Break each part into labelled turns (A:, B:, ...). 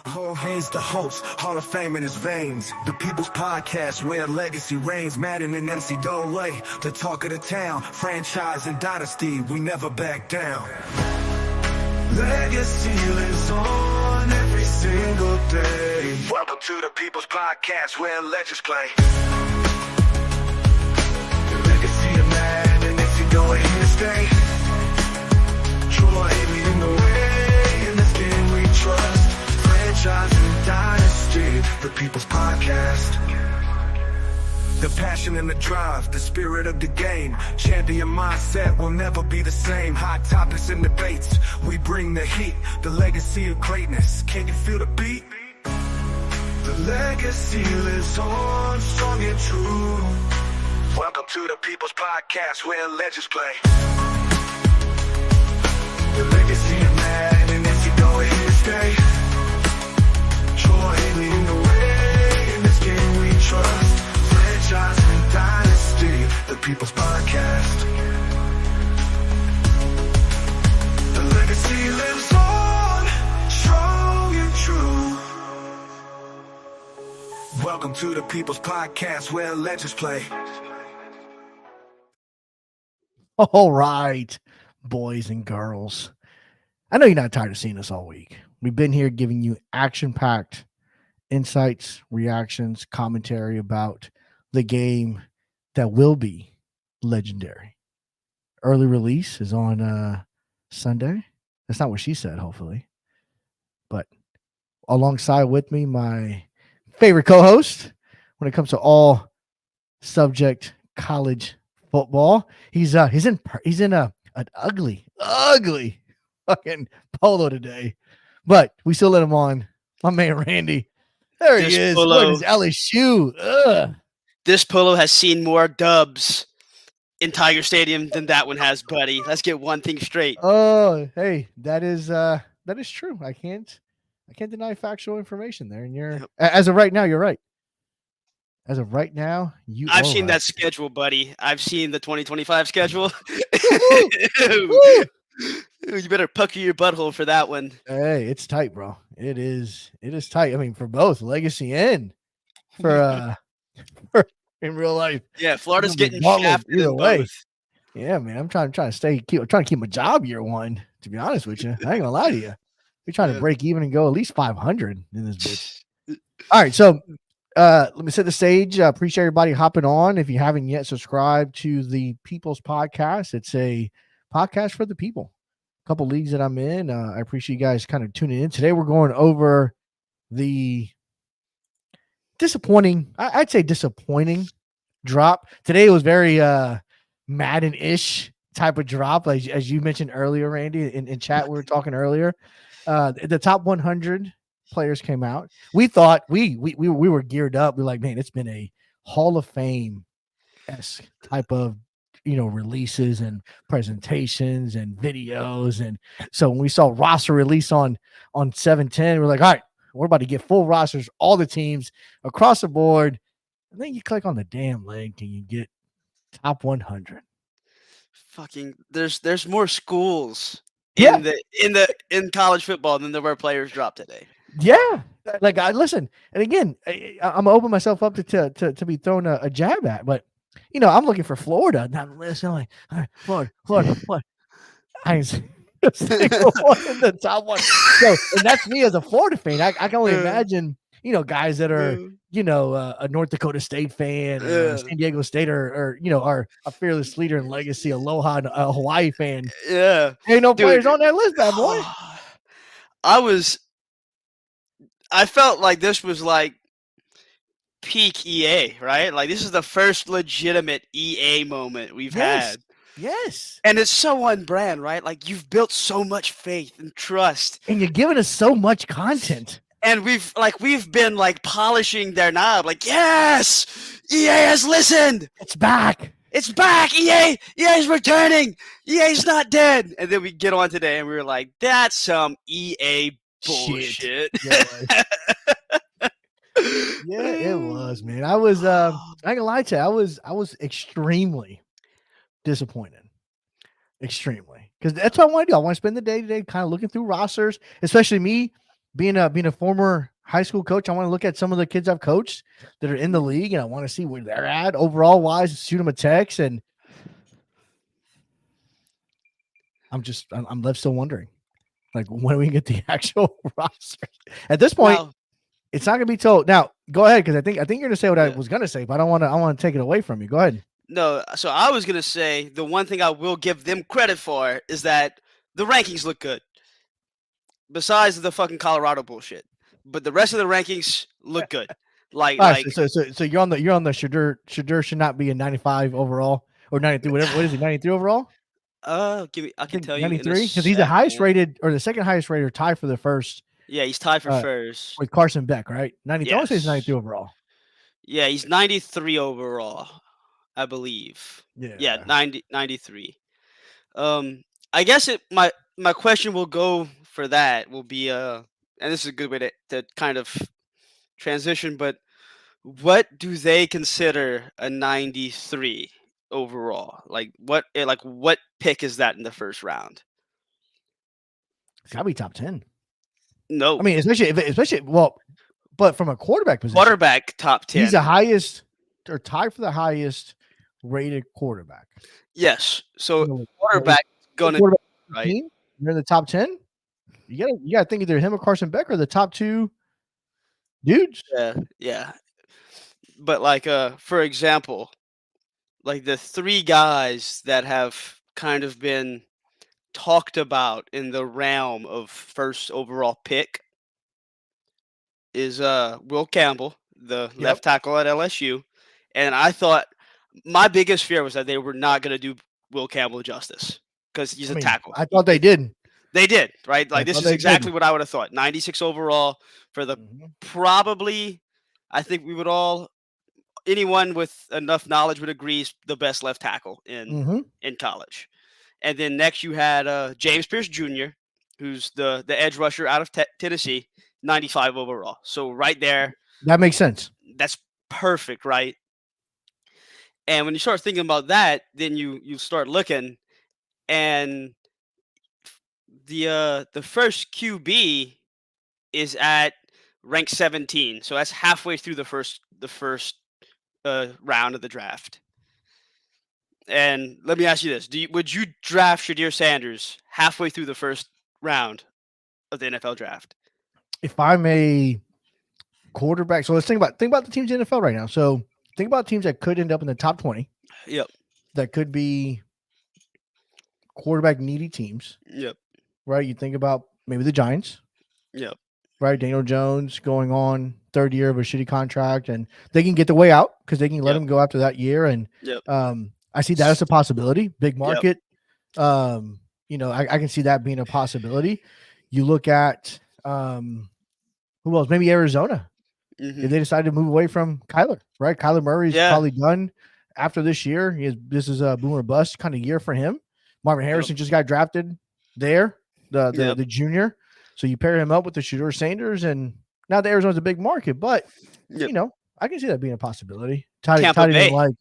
A: He's the host, Hall of Fame in his veins. The People's Podcast, where legacy reigns. Madden and MC Dole, the talk of the town. Franchise and dynasty, we never back down. Legacy lives on every single day. Welcome to the People's Podcast, where legends play. The legacy of Madden and MC Dole here to stay. Troy leading the way, in this game we trust. Franchise and dynasty, the People's Podcast. The passion and the drive, the spirit of the game. Champion mindset will never be the same. Hot topics and debates, we bring the heat. The legacy of greatness, can you feel the beat? The legacy lives on, strong and true. Welcome to the People's Podcast, where legends play. The legacy of Madden and MC Dole here to stay. Troy leading the way, in this game we trust. Franchise and dynasty, the People's Podcast. The legacy lives on, strong and true. Welcome to the People's Podcast, where legends play.
B: All right, boys and girls. I know you're not tired of seeing us all week. We've been here giving you action-packed insights, reactions, commentary about the game that will be legendary. Early release is on Sunday. That's not what she said, hopefully. But alongside with me, my favorite co-host when it comes to all subject college football. He's in an ugly fucking polo today. But we still let him on. My man Randy. There he is. What is LSU? Ugh.
C: This polo has seen more dubs in Tiger Stadium than that one has, buddy. Let's get one thing straight.
B: Oh, hey, that is true. I can't deny factual information there. And as of right now, you're right. As of right now,
C: I've seen that schedule, buddy. I've seen the 2025 schedule. You better pucker your butthole for that one.
B: Hey, it's tight, bro. It is tight. I mean, for both legacy and for in real life.
C: Yeah, Florida's getting shafted either way. Both.
B: Yeah, man. I'm trying to keep my job year one. To be honest with you, I ain't gonna lie to you. We're trying to break even and go at least 500 in this bitch. All right, so let me set the stage. Appreciate everybody hopping on. If you haven't yet subscribed to the People's Podcast, it's a podcast for the people. A couple leagues that I'm in. I appreciate you guys kind of tuning in. Today we're going over the disappointing drop. Today it was very Madden-ish type of drop, as you mentioned earlier, Randy, in chat. We were talking earlier. The top 100 players came out. We thought we were geared up. We're like, man, it's been a Hall of Fame-esque type of releases and presentations and videos. And so when we saw roster release on 7/10, we're like, all right, we're about to get full rosters, all the teams across the board. And then you click on the damn link and you get top 100.
C: Fucking there's more schools in college football than there were players dropped today.
B: Yeah. Like I listen, and again, I'm gonna open myself up to be thrown a jab at, but I'm looking for Florida. Now listen, I'm like, all right, Florida. I ain't seen a single one in the top one. So, and that's me as a Florida fan. I can only imagine, guys that are, a North Dakota State fan, San Diego State, or are a fearless leader in legacy, Aloha, and a Hawaii fan.
C: Yeah,
B: ain't no players on that list, bad boy.
C: I felt like this was like peak EA, right? Like this is the first legitimate EA moment we've had.
B: Yes.
C: And it's so on brand, right? Like you've built so much faith and trust.
B: And you're giving us so much content.
C: And we've been like polishing their knob. Like, yes, EA has listened.
B: It's back.
C: It's back. EA is returning. EA's not dead. And then we get on today and we were like, that's some EA bullshit.
B: Yeah, it was, man. I was I ain't gonna lie to you, I was extremely disappointed. Extremely. Because that's what I want to do. I want to spend the day today kind of looking through rosters, especially me. being a former high school coach, I want to look at some of the kids I've coached that are in the league, and I want to see where they're at overall wise. Shoot them a text, and I'm left still wondering, like, when we get the actual roster. At this point,
C: Now,
B: it's not going to be told. Now, go ahead, because I think you're going to say what I
C: Yeah.
B: was going to say, but I want to take it away from you. Go ahead.
C: no, so I was gonna say the one thing I will give them credit for is that the rankings look good. Besides the fucking Colorado bullshit, but the rest of the rankings look good. Like,
B: All right,
C: like
B: so you're on the Shadur should not be a 95 overall or 93, whatever. What is he, 93 overall?
C: give me. I
B: I
C: can
B: think
C: tell you in a
B: 93 because he's the highest
C: second.
B: rated or the second highest rated, tied for the first
C: Yeah, he's tied for
B: uh,
C: first.
B: with Carson Beck, right? 93. I want to say he's
C: Yes.
B: 93 overall.
C: Yeah, he's 93 overall, I believe. Yeah, 93. I guess my question will go for that will be and this is a good way to kind of transition, but what do they consider a 93 overall? Like what pick is that in the first round?
B: It's got to be top 10.
C: No.
B: I mean, especially well, but from a quarterback position,
C: Quarterback top 10.
B: he's the highest or tied for the highest rated quarterback.
C: Yes. So
B: You know,
C: quarterback gonna
B: quarterback
C: right.
B: team, you're in the top 10. You gotta think either him or Carson Beck are the top two dudes.
C: Yeah, yeah. But like for example, like the three guys that have kind of been talked about in the realm of first overall pick is Will Campbell, the
B: Yep.
C: left tackle at LSU. And I thought my biggest fear was that they were not going to do Will Campbell justice because he's a tackle.
B: I thought they did.
C: They did, right?
B: I
C: Like this
B: thought
C: is
B: they did.
C: exactly what I would have thought. 96 overall for the probably I think we would all anyone with enough knowledge would agree is the best left tackle in college. And then next you had James Pierce Jr., who's the edge rusher out of Tennessee, 95 overall. So right there,
B: That makes sense.
C: that's perfect, right? And when you start thinking about that, then you start looking, and the first QB is at rank 17, so that's halfway through the first round of the draft. And let me ask you this: would you draft Shadir Sanders halfway through the first round of the NFL draft?
B: If I'm a quarterback, so let's think about the teams in the NFL right now. So think about teams that could end up in the top 20.
C: Yep.
B: That could be quarterback needy teams.
C: Yep.
B: Right? You think about maybe the Giants.
C: Yep.
B: Right? Daniel Jones going on third year of a shitty contract, and they can get the way out because they can let him go after that year. And I see that as a possibility. Big market. I can see that being a possibility. You look at who else? Maybe Arizona. If they decide to move away from Kyler, right? Kyler Murray's probably done after this year. This is a boom or bust kind of year for him. Marvin Harrison just got drafted there, the junior. So you pair him up with the Shadur Sanders, and now the Arizona's a big market, but I can see that being a possibility. Tied in like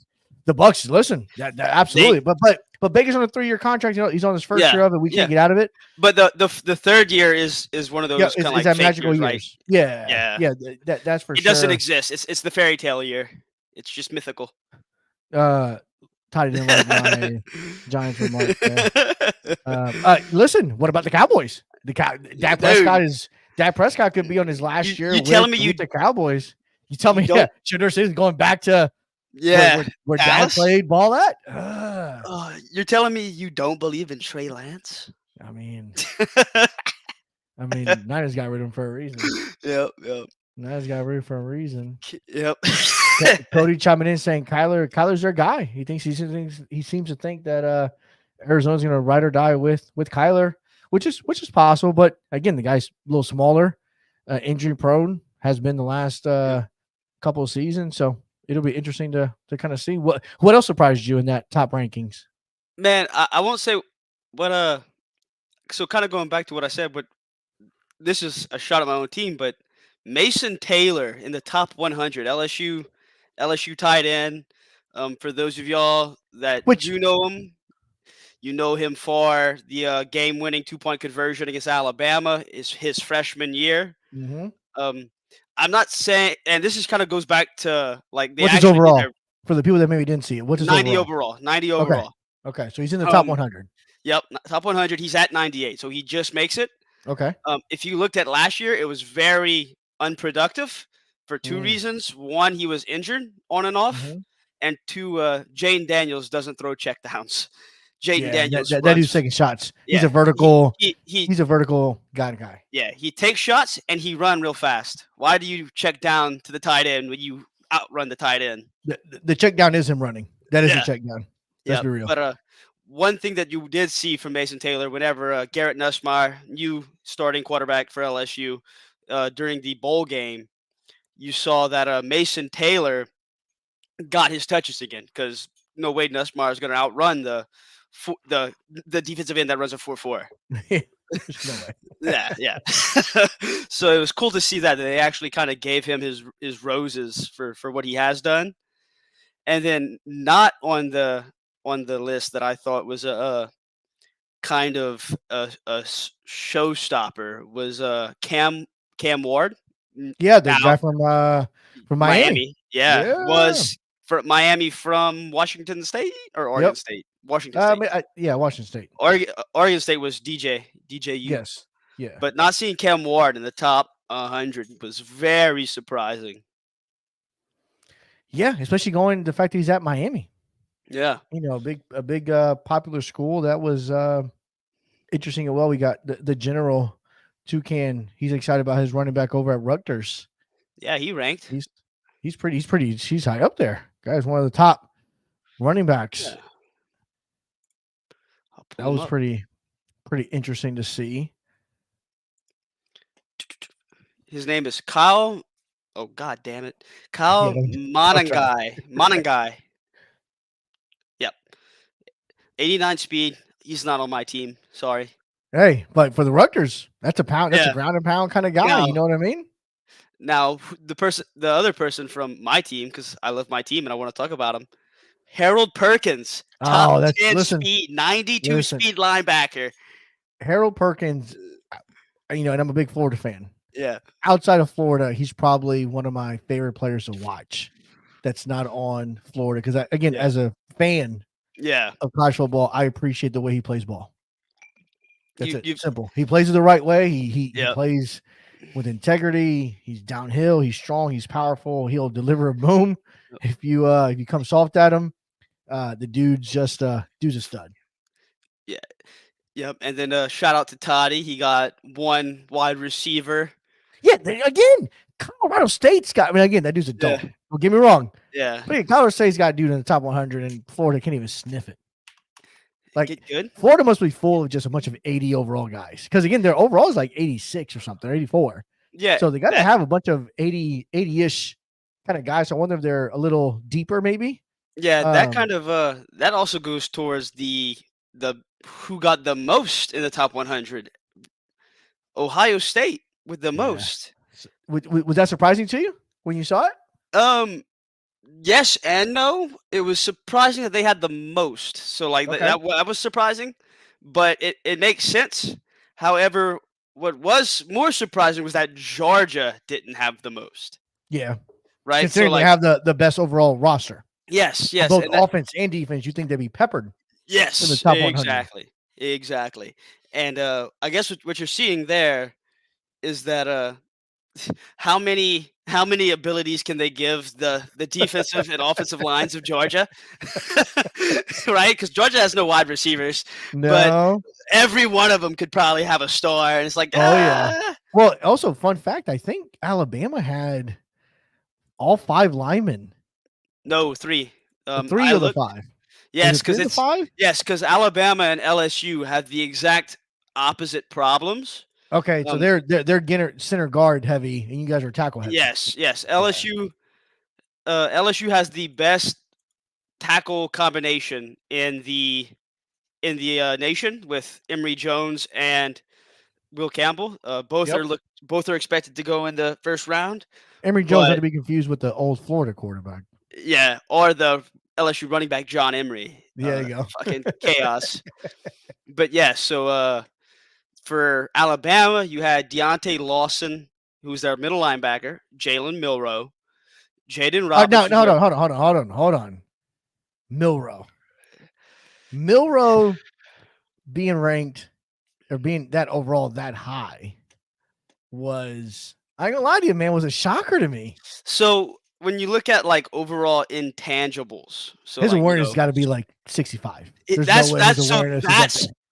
B: the Bucks. Listen, that absolutely. But Baker's on a 3-year contract. He's on his first year of it. We can't get out of it.
C: But the third year is one of those kind of like
B: that magical
C: years,
B: right?
C: Yeah.
B: That's for sure.
C: It doesn't exist. It's the fairy tale year. It's just mythical.
B: Tied in like my Giants remark. Listen, what about the Cowboys? Dak Prescott could be on his last year.
C: You telling me
B: with the Cowboys? You tell me Shadur Sanders going back to where Dak played ball at?
C: You're telling me you don't believe in Trey Lance?
B: I mean, Niners got rid of him for a reason.
C: Yep.
B: Niners got rid of him for a reason.
C: Yep.
B: Cody chiming in saying Kyler's their guy. He seems to think that Arizona's going to ride or die with Kyler, which is possible. But again, the guy's a little smaller, injury prone, has been the last couple of seasons. So it'll be interesting to kind of see what else surprised you in that top rankings.
C: Man, I won't say what so kind of going back to what I said, but this is a shot at my own team, but Mason Taylor in the top 100, LSU tight end. For those of y'all that do know him, You know him for the game-winning 2-point conversion against Alabama is his freshman year.
B: Mm-hmm.
C: I'm not saying, and this is kind of goes back to like they
B: What's his
C: actually did
B: overall
C: their
B: for the people that maybe didn't see it? What's his
C: 90
B: overall?
C: overall, 90
B: Okay.
C: overall.
B: Okay. So he's in the top 100.
C: Yep, top 100. He's at 98, so he just makes it.
B: Okay.
C: If you looked at last year, it was very unproductive for two
B: Mm.
C: reasons. One, he was injured on and off,
B: Mhm.
C: and two, Jaden Daniels doesn't throw checkdowns. Jaden
B: Yeah,
C: Daniels
B: that
C: runs.
B: dude's taking shots. He's
C: Yeah,
B: a vertical.
C: he
B: He's a vertical guy.
C: yeah, he takes shots and he run real fast. Why do you check down to the tight end when you outrun the tight end?
B: The check down is him running. That is a
C: Yeah.
B: check down.
C: Yeah,
B: Let's be real.
C: but one thing that you did see from Mason Taylor whenever Garrett Nussmeier, new starting quarterback for LSU, during the bowl game, you saw that Mason Taylor got his touches again because no way Nussmeier is going to outrun the defensive end that runs a 4.4.
B: There's no way.
C: Yeah. So it was cool to see that they actually kind of gave him his roses for what he has done. And then not on the list that I thought was a kind of a showstopper was Cam Ward.
B: Yeah, the
C: Now,
B: guy from Miami.
C: Yeah, was for Miami from Washington State or Oregon State. Washington State.
B: Washington State.
C: Oregon State was DJU.
B: Yes. Yeah.
C: But not seeing Cam Ward in the top 100 was very surprising.
B: Yeah, especially going the fact that he's at Miami.
C: Yeah.
B: You know, a big popular school. That was interesting as well. We got the general Toucan. He's excited about his running back over at Rutgers.
C: Yeah, he ranked.
B: He's high up there. Guy's one of the top running backs.
C: Yeah.
B: That was pretty interesting to see.
C: His name is Kyle. Oh, God damn it. Kyle Monangai. Yep. 89 speed. He's not on my team. Sorry.
B: Hey, but for the Rutgers, that's a pound. That's a ground and pound kind of guy.
C: Now,
B: you know what I mean?
C: Now, the other person from my team, because I love my team and I want to talk about him, Harold Perkins. Top 10 speed, 92 speed linebacker.
B: Harold Perkins, you know, and I'm a big Florida fan.
C: Yeah.
B: Outside of Florida, he's probably one of my favorite players to watch that's not on Florida. Because, again, as a fan of college football, I appreciate the way he plays ball. That's it. Simple. He plays it the right way. He plays with integrity. He's downhill. He's strong. He's powerful. He'll deliver a boom. If you come soft at him, the dude's a stud.
C: Yeah. Yep. And then shout out to Toddy. He got one wide receiver.
B: Yeah. Again, Colorado State's got. I mean, again, that dude's a dog. Don't get me wrong.
C: Yeah.
B: But yeah, Colorado State's got a dude in the top 100, and Florida can't even sniff it.
C: Like, good.
B: Florida must be full of just a bunch of 80 overall guys. Because again, their overall is like 86 or something, 84.
C: Yeah.
B: So they got to have a bunch of 80-ish kind of guys. So I wonder if they're a little deeper, maybe.
C: Yeah, that kind of that also goes towards the who got the most in the top 100. Ohio State with the most.
B: Was that surprising to you when you saw
C: it? Yes and no. It was surprising that they had the most. So like that was surprising, but it makes sense. However, what was more surprising was that Georgia didn't have the most.
B: Yeah.
C: Right.
B: Considering they have the best overall roster.
C: Yes.
B: Both offense and defense, you think they'd be peppered.
C: Yes.
B: In the top 100.
C: Exactly. And I guess what you're seeing there is that how many abilities can they give the defensive and offensive lines of Georgia? Right? Because Georgia has no wide receivers.
B: No.
C: But every one of them could probably have a star. And it's like,
B: yeah. Well, also, fun fact, I think Alabama had all 5 linemen.
C: No, 3.
B: 3 of the 5.
C: Yes, because it's
B: 5?
C: Yes, because Alabama and LSU have the exact opposite problems.
B: Okay, so they're center guard heavy, and you guys are tackle heavy.
C: Yes. LSU has the best tackle combination in the nation with Emory Jones and Will Campbell. Both are expected to go in the first round.
B: Emory Jones had to be confused with the old Florida quarterback.
C: Yeah, or the LSU running back John Emery.
B: There you go.
C: Fucking chaos. But yeah, so for Alabama, you had Deontay Lawson, who was their middle linebacker, Jalen Milroe, Jaden Roberts.
B: No, hold on. Milroe being ranked or being that overall that high was, I ain't gonna lie to you, man, was a shocker to me.
C: So when you look at like overall intangibles, so
B: his
C: like,
B: awareness has got to be like 65.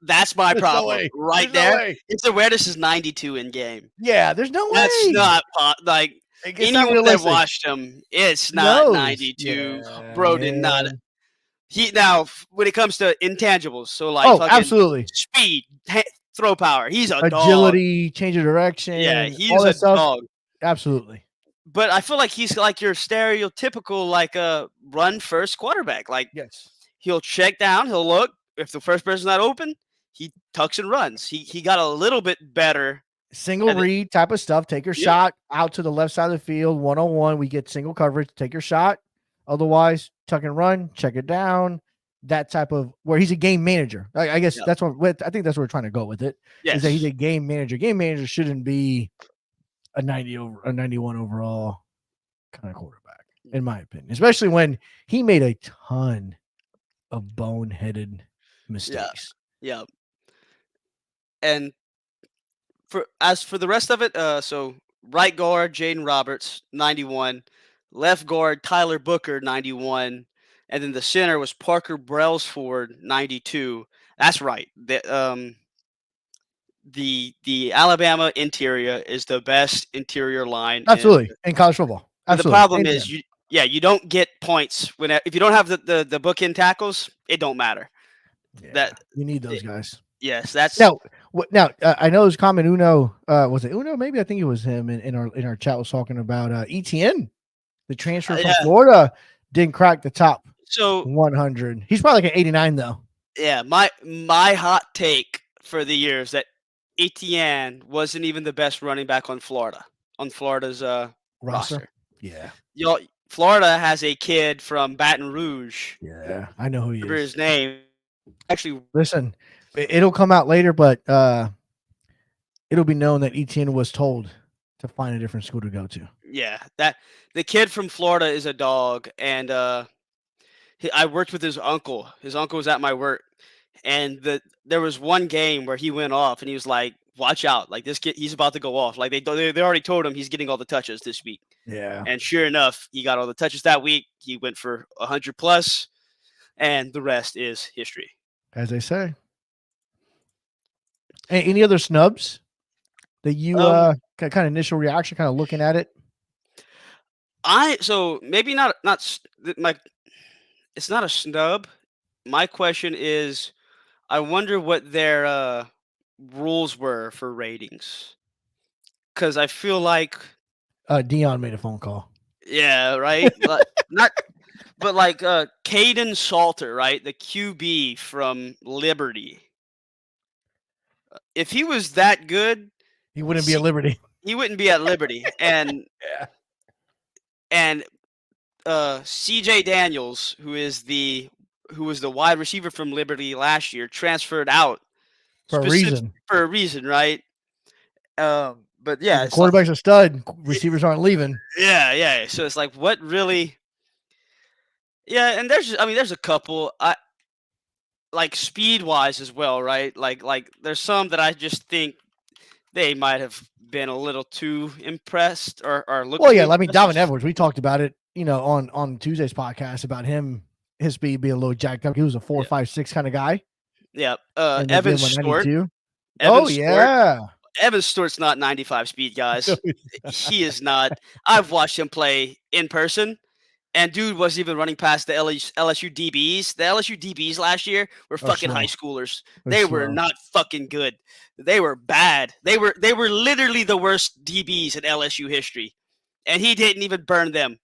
C: That's my problem right there.
B: No,
C: his awareness is 92 in game.
B: Yeah, there's no way.
C: That's not like anyone that watched him. It's not 92. Yeah, bro, did not. He now when it comes to intangibles, so like
B: absolutely
C: speed, throw power. He's a
B: agility,
C: dog.
B: change of direction.
C: Yeah, he's a dog.
B: Absolutely.
C: But I feel like he's like your stereotypical like a run first quarterback. Like he'll check down, he'll look. If the first person's not open, he tucks and runs. He got a little bit better.
B: Single read type of stuff. Take your shot out to the left side of the field. 1-on-1. We get single coverage. Take your shot. Otherwise, tuck and run, check it down. That type of where he's a game manager. I guess that's what I think that's what we're trying to go with it.
C: Yes.
B: Is that he's a game manager. Game manager shouldn't be a 91 overall kind of quarterback, in my opinion. Especially when he made a ton of boneheaded mistakes.
C: Yeah. And for the rest of it, so right guard Jaden Roberts, 91. Left guard Tyler Booker, 91. And then the center was Parker Brailsford, 92. That's right. The Alabama interior is the best interior line.
B: Absolutely. In college football. Absolutely.
C: The problem is you don't get points if you don't have the bookend tackles, it don't matter.
B: Yeah, you need those guys.
C: Yes, that's
B: now. I know his comment. Uno was it Uno? Maybe I think it was him in our chat was talking about ETN, the transfer from Florida, didn't crack the top 100. He's probably like an 89 though.
C: Yeah, my hot take for the year is that ETN wasn't even the best running back on Florida's roster.
B: Yeah,
C: Florida has a kid from Baton Rouge.
B: Yeah, I know who he is.
C: Remember his name. Actually,
B: listen, it'll come out later, but it'll be known that Etienne was told to find a different school to go to.
C: Yeah, that the kid from Florida is a dog, and I worked with his uncle. His uncle was at my work, and there was one game where he went off, and he was like, "Watch out! Like this kid, he's about to go off." Like they already told him he's getting all the touches this week.
B: Yeah, and
C: sure enough, he got all the touches that week. He went for 100+, and the rest is history.
B: As they say. Any other snubs that you kind of initial reaction, kind of looking at it?
C: So maybe not it's not a snub. My question is, I wonder what their rules were for ratings, because I feel like
B: Dion made a phone call.
C: Yeah, right. But like Caden Salter, right? The QB from Liberty. If he was that good,
B: he wouldn't be at Liberty.
C: He wouldn't be at Liberty. And CJ Daniels, who was the wide receiver from Liberty last year, transferred out
B: for a reason,
C: right? But yeah,
B: the quarterback's a stud. Receivers aren't leaving.
C: Yeah. So it's like, what really? Yeah, and there's a couple. Like speed wise as well, right? Like there's some that I just think they might have been a little too impressed or looked.
B: Well, yeah, I mean, Dalvin Edwards. We talked about it, on Tuesday's podcast about his speed being a little jacked up. He was a 4.56 kind of guy.
C: Yeah. Evan Stewart. Evan Stewart's not 95 speed, guys. He is not. I've watched him play in person, and dude wasn't even running past the LSU DBs. The LSU DBs last year were fucking high schoolers. They were not fucking good. They were bad. They were literally the worst DBs in LSU history, and he didn't even burn them.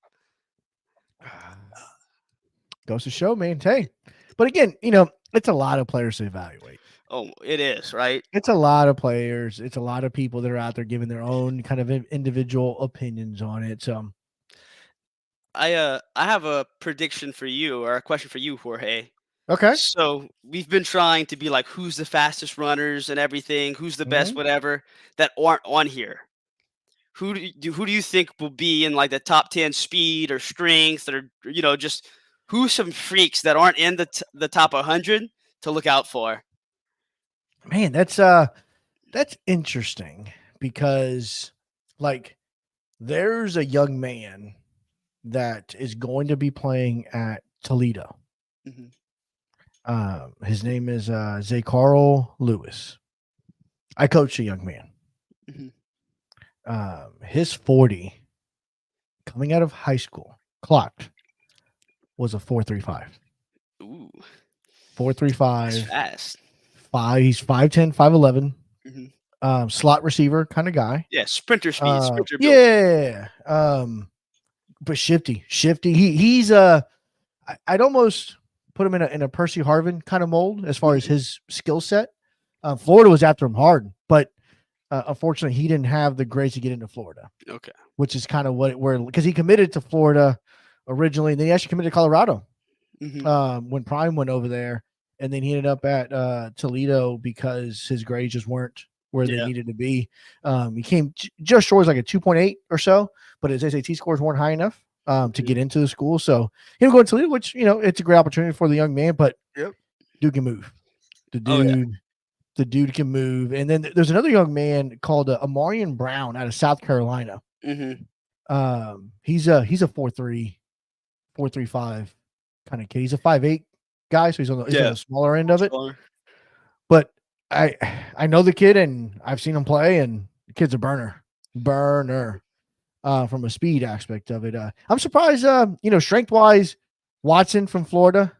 B: Goes to show, man. Hey, but again, it's a lot of players to evaluate.
C: Oh, it is, right?
B: It's a lot of players. It's a lot of people that are out there giving their own kind of individual opinions on it. So
C: I have a prediction for you or a question for you, Jorge.
B: Okay.
C: So we've been trying to be like, who's the fastest runners and everything, who's the best,
B: Mhm.
C: whatever, that aren't on here. Who do you think will be in like the top 10 speed or strength or just who's some freaks that aren't in the top 100 to look out for?
B: Man, that's interesting because like there's a young man that is going to be playing at Toledo.
C: Hmm.
B: His name is Zay Carl Lewis. I coach a young man.
C: Hmm.
B: His 40 coming out of high school clocked was a 4.35.
C: Ooh, that's
B: 4.35.
C: fast.
B: He's 5'10", 5'11".
C: Hmm.
B: Slot receiver kind of guy.
C: Yeah, sprinter speed, sprinter build.
B: Yeah. But shifty. He's I'd almost put him in a Percy Harvin kind of mold as far as
C: Hmm.
B: his skill set. Florida was after him hard, but unfortunately, he didn't have the grades to get into Florida,
C: Okay.
B: which is kind of because he committed to Florida originally, and then he actually committed to Colorado
C: Hmm.
B: when Prime went over there, and then he ended up at Toledo because his grades just weren't where they
C: Yeah.
B: needed to be. He came just short, like a 2.8 or so, but his SAT scores weren't high enough to get into the school. So him going to Toledo, which it's a great opportunity for the young man, but
C: Yep.
B: dude can move. The
C: Oh yeah.
B: dude the dude can move. And then there's another young man called Amarian Brown out of South Carolina.
C: Hmm.
B: He's a 4.3, 4.35 kind of kid. He's a 5'8" guy, so he's on
C: Yeah.
B: the smaller end of it.
C: Smaller.
B: But I know the kid, and I've seen him play, and the kid's a burner. From a speed aspect of it. I'm surprised. Strength wise, Watson from Florida,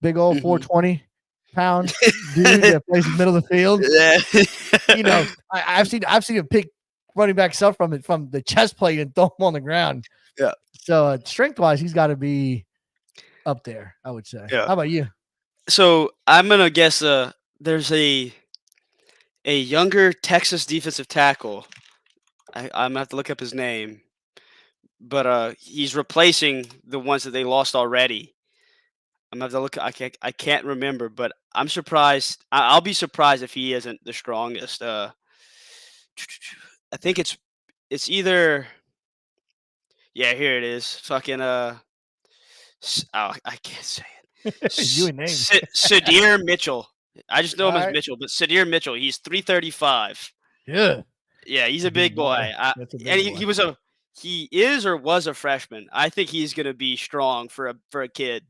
B: big old
C: Mhm.
B: 420-pound dude that plays in the middle of the field.
C: Yeah.
B: I've seen him pick running back stuff from the chest plate and throw him on the ground.
C: Yeah.
B: So strength wise, he's got to be up there, I would say.
C: Yeah.
B: How about you?
C: So I'm gonna guess there's a younger Texas defensive tackle. I'm gonna have to look up his name, but he's replacing the ones that they lost already. I'm gonna have to look. I can't remember, but I'm surprised. I'll be surprised if he isn't the strongest. I think it's either. Yeah, here it is. Fucking oh, I can't say it.
B: You and names.
C: Sadir Mitchell. I just know
B: All
C: him as
B: right.
C: Mitchell, but Sadir Mitchell. He's 335.
B: Yeah.
C: Yeah, he's a big boy.
B: That's a
C: And
B: big boy.
C: he is or was a freshman. I think he's gonna be strong for a kid.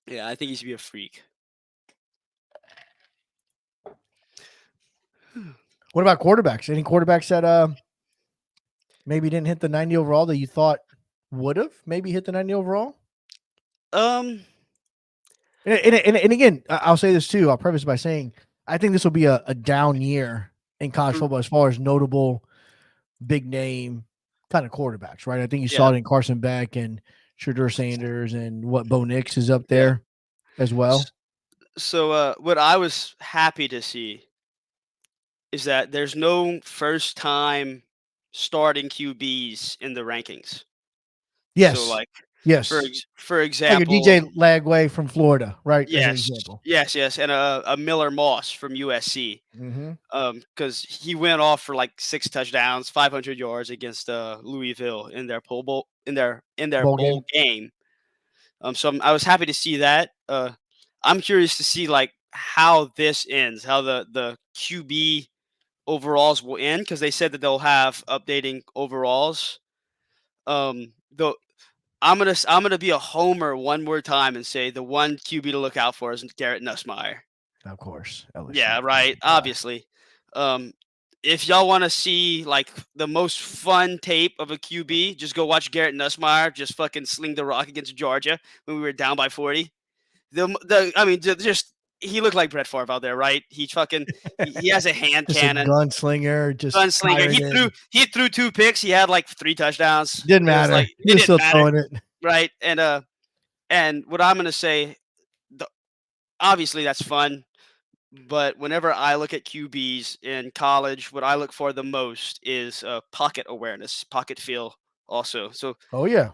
C: Yeah, I think he's gonna be a freak.
B: What about quarterbacks? Any quarterbacks that maybe didn't hit the 90 overall that you thought would have maybe hit the 90 overall?
C: Um,
B: And again, I'll say this too. I'll preface by saying I think this will be a down year in college
C: for-
B: football as far as notable big name kind of quarterbacks, right? I think you
C: yeah,
B: saw it in Carson Beck and Shadur Sanders and what Bo Nix is up
C: yeah.
B: there as well.
C: So what I was happy to see is that there's no first time starting QBs in the rankings. So
B: Yes.
C: like
B: Yes.
C: for
B: Like a
C: example,
B: DJ Lagway from Florida, right? As an
C: yes,
B: example.
C: yes, and a Miller Moss from USC.
B: Mm-hmm.
C: Because he went off for like 6 touchdowns, 500 yards against Louisville in their
B: Bowl
C: bowl
B: game.
C: game. So I was happy to see that. I'm curious to see like how this ends, how the QB overalls will end, because they said that they'll have updating overalls. Though I'm gonna be a homer one more time and say the one QB to look out for is Garrett Nussmeier.
B: Of course. LSU.
C: Yeah, right. Obviously. Um, if y'all want to see like the most fun tape of a QB, just go watch Garrett Nussmeier just fucking sling the rock against Georgia when we were down by 40. Just he looked like Brett Favre out there, right? He has a hand
B: Just
C: cannon,
B: a gunslinger, just
C: gunslinger.
B: firing
C: He threw 2 picks. He had like 3 touchdowns.
B: Didn't
C: It was
B: matter.
C: like
B: He
C: it
B: was
C: didn't
B: still
C: matter,
B: throwing it.
C: right? And what I'm gonna say, obviously that's fun. But whenever I look at QBs in college, what I look for the most is pocket awareness, pocket feel. also. So
B: Oh yeah.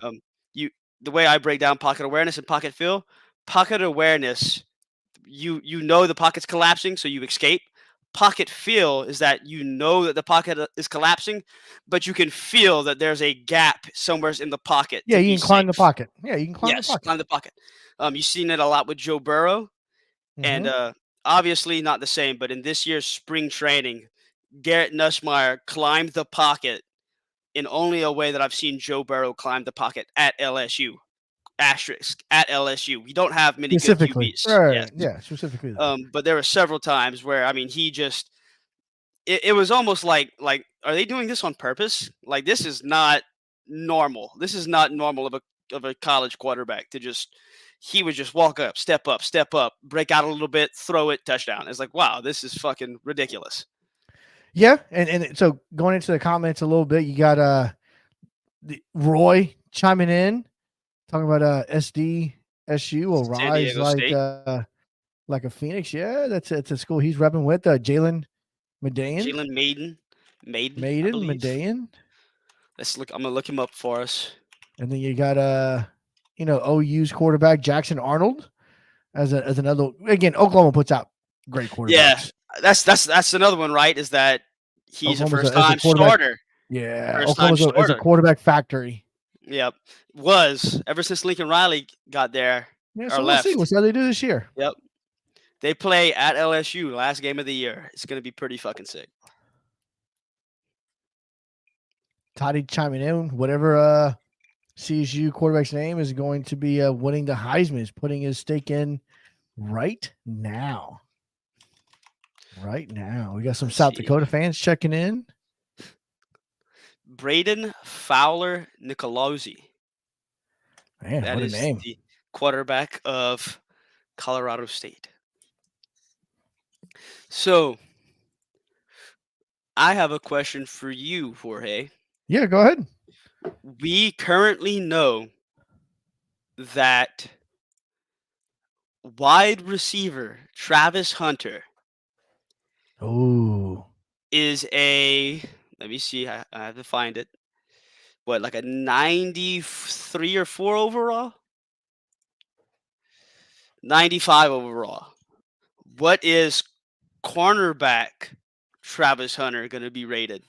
C: The way I break down pocket awareness and pocket feel, pocket awareness, you know the pocket's collapsing, so you escape. Pocket feel is that you know that the pocket is collapsing, but you can feel that there's a gap somewhere in the pocket.
B: Yeah, you can climb the pocket. Yeah, you can climb the pocket.
C: Climb the pocket. You've seen it a lot with Joe Burrow, and obviously not the same. But in this year's spring training, Garrett Nussmeier climbed the pocket in only a way that I've seen Joe Burrow climb the pocket at LSU. Asterisk at LSU. We don't have many good QBs.
B: Right?
C: Yes.
B: Yeah, specifically.
C: But there were several times where he just it was almost like are they doing this on purpose? Like this is not normal. This is not normal of a college quarterback to just he would just walk up, step up, break out a little bit, throw it, touchdown. It's like, wow, this is fucking ridiculous.
B: Yeah, and so going into the comments a little bit, you got Roy chiming in, talking about SDSU will rise like a phoenix. Yeah, that's a school he's repping with. Jalen Mayden.
C: Let's look. I'm gonna look him up for us.
B: And then you got OU's quarterback Jackson Arnold as another. Again, Oklahoma puts out great quarterbacks.
C: Yeah, that's another one, right? Is that he's Oklahoma's a first-time starter?
B: Yeah, Oklahoma's a quarterback factory.
C: Yep, was ever since Lincoln Riley got there.
B: Yeah, so we'll see. We'll see how they do this year.
C: Yep, they play at LSU last game of the year. It's gonna be pretty fucking sick.
B: Toddy chiming in. Whatever CSU quarterback's name is going to be winning the Heisman. Is putting his stake in right now. Right now, we got some South Dakota fans checking in.
C: Braden Fowler Nicolosi.
B: Man,
C: that
B: what
C: is
B: a name.
C: The quarterback of Colorado State. So, I have a question for you, Jorge.
B: Yeah, go ahead.
C: We currently know that wide receiver Travis Hunter is let me see, I have to find it. What, like a 93 or 4 overall? 95 overall. What is cornerback Travis Hunter going to be rated?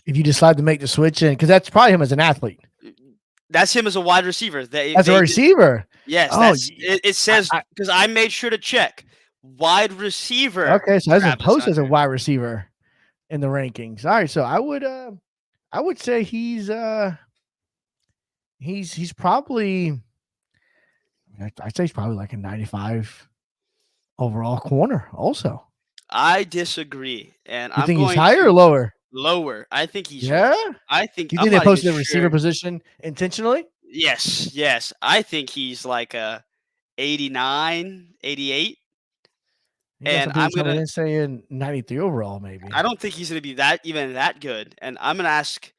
B: If you decide to make the switch in, because that's probably him as an athlete.
C: That's him as a wide receiver.
B: As a receiver?
C: Yes. It says, because I made sure to check. Wide receiver.
B: Okay, so as a post as a wide receiver in the rankings. All right, so I would say he's probably, I'd say he's probably like a 95 overall corner also.
C: I disagree. And
B: you think he's higher or lower?
C: Lower. I think he's.
B: Yeah.
C: I think.
B: You think they posted the receiver position intentionally?
C: Yes. I think he's like a 89, 88. And I'm gonna
B: say 93 overall, maybe.
C: I don't think he's gonna be that good. And I'm gonna ask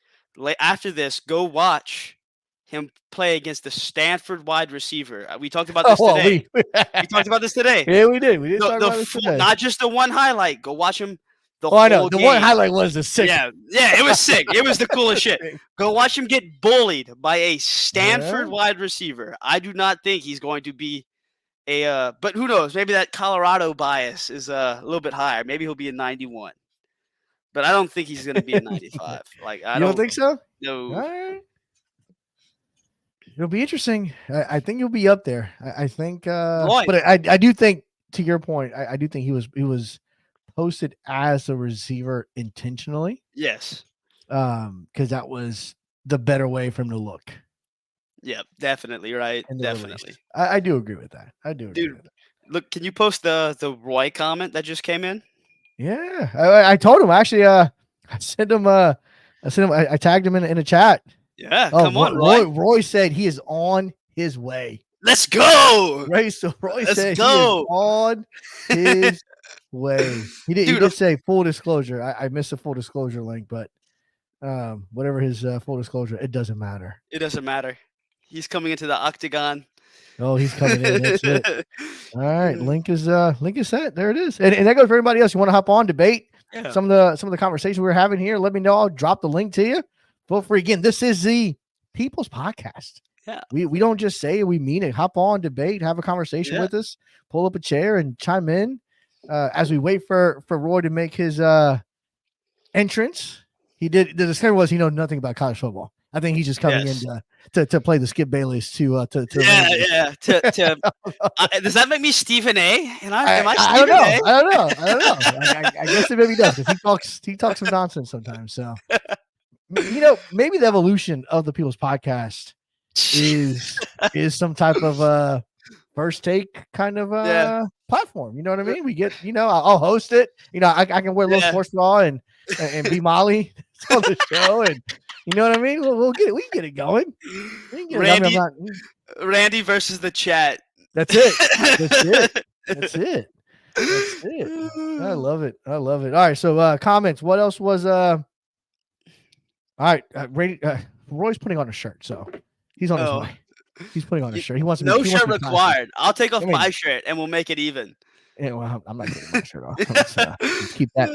C: after this, go watch him play against the Stanford wide receiver. We talked about this today. We talked about this today.
B: Yeah, we did. We did talk about this today.
C: Not just the one highlight. Go watch him.
B: I know. The one highlight was the sick.
C: Yeah, it was sick. It was the coolest shit. Go watch him get bullied by a Stanford wide receiver. I do not think he's going to be but who knows? Maybe that Colorado bias is a little bit higher. Maybe he'll be a 91. But I don't think he's going to be a 95. Like I
B: don't think so?
C: No.
B: All right. It'll be interesting. I think he'll be up there. I think but I do think, to your point, I do think he was posted as a receiver intentionally.
C: Yes.
B: Because that was the better way for him to look.
C: Yeah, definitely, right? Definitely.
B: I do agree with that. I do agree with that.
C: Look, can you post the Roy comment that just came in?
B: Yeah. I told him, actually, I sent him I tagged him in a chat.
C: Yeah, come on, Roy.
B: Roy said he is on his way.
C: Let's go.
B: Roy said he is on his way. He did say full disclosure. I missed the full disclosure link, but whatever his full disclosure, it doesn't matter.
C: It doesn't matter. He's coming into the octagon.
B: Oh, he's coming in. That's it. All right, link is set. There it is. And that goes for everybody else. You want to hop on, debate some of the conversation we're having here? Let me know. I'll drop the link to you. Feel free. Again, this is the People's Podcast.
C: Yeah.
B: We don't just say it, we mean it. Hop on, debate, have a conversation with us, pull up a chair and chime in. As we wait for Roy to make his entrance. The disclaimer was he knows nothing about college football. I think he's just coming in to play the Skip Bayless to
C: does that make me Stephen A? Am I
B: Stephen A? I don't know. I guess it maybe does because he talks some nonsense sometimes. So maybe the evolution of the People's Podcast is some type of first take kind of platform. You know what I mean? We get I'll host it. I can wear a little sports bra and be Molly on the show, and you know what I mean. We can get it going.
C: Randy versus the chat.
B: That's it. That's it. I love it. All right. So comments. What else was All right. Roy's putting on a shirt, so he's on his way. He's putting on a shirt. He wants to.
C: No shirt required. I'll take off my shirt and we'll make it even.
B: Yeah, well, I'm not getting my shirt off. Let's keep that.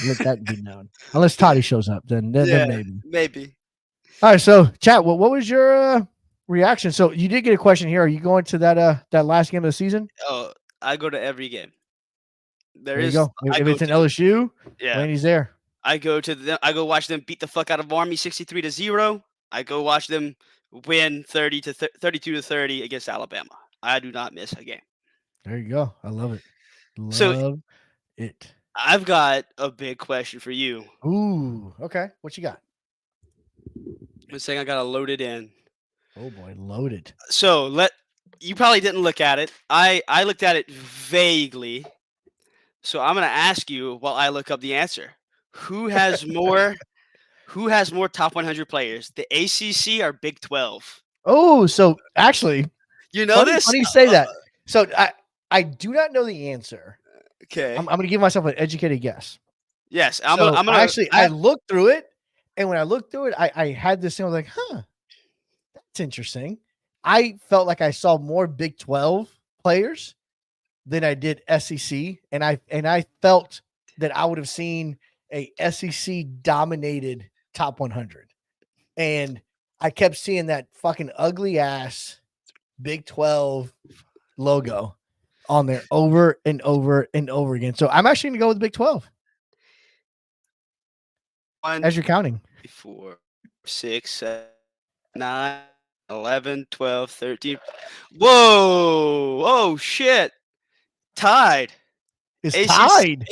B: Let that be known. Unless Toddy shows up, then
C: maybe.
B: All right, so chat. What was your reaction? So you did get a question here. Are you going to that last game of the season?
C: Oh, I go to every game.
B: There you go. If it's in LSU, Randy's there.
C: I go watch them beat the fuck out of Army 63-0. I go watch them win 32-30 against Alabama. I do not miss a game.
B: There you go. I love it.
C: I've got a big question for you.
B: Ooh, okay. What you got?
C: I'm saying I gotta load it in.
B: Oh boy, loaded.
C: So you probably didn't look at it. I looked at it vaguely. So I'm gonna ask you while I look up the answer. Who has more top 100 players? The ACC or Big 12?
B: Oh, so actually,
C: this?
B: Funny you say that. So I do not know the answer.
C: Okay.
B: I'm going to give myself an educated guess.
C: Yes.
B: I looked through it, and when I looked through it, I had this thing. I was like, that's interesting. I felt like I saw more Big 12 players than I did SEC, and I felt that I would have seen a SEC dominated top 100. And I kept seeing that fucking ugly ass Big 12 logo on there over and over and over again. So I'm actually going to go with Big 12. As you're counting.
C: 4, 6, 7, 9, 11, 12, 13. Whoa. Oh, shit. Tied.
B: It's tied.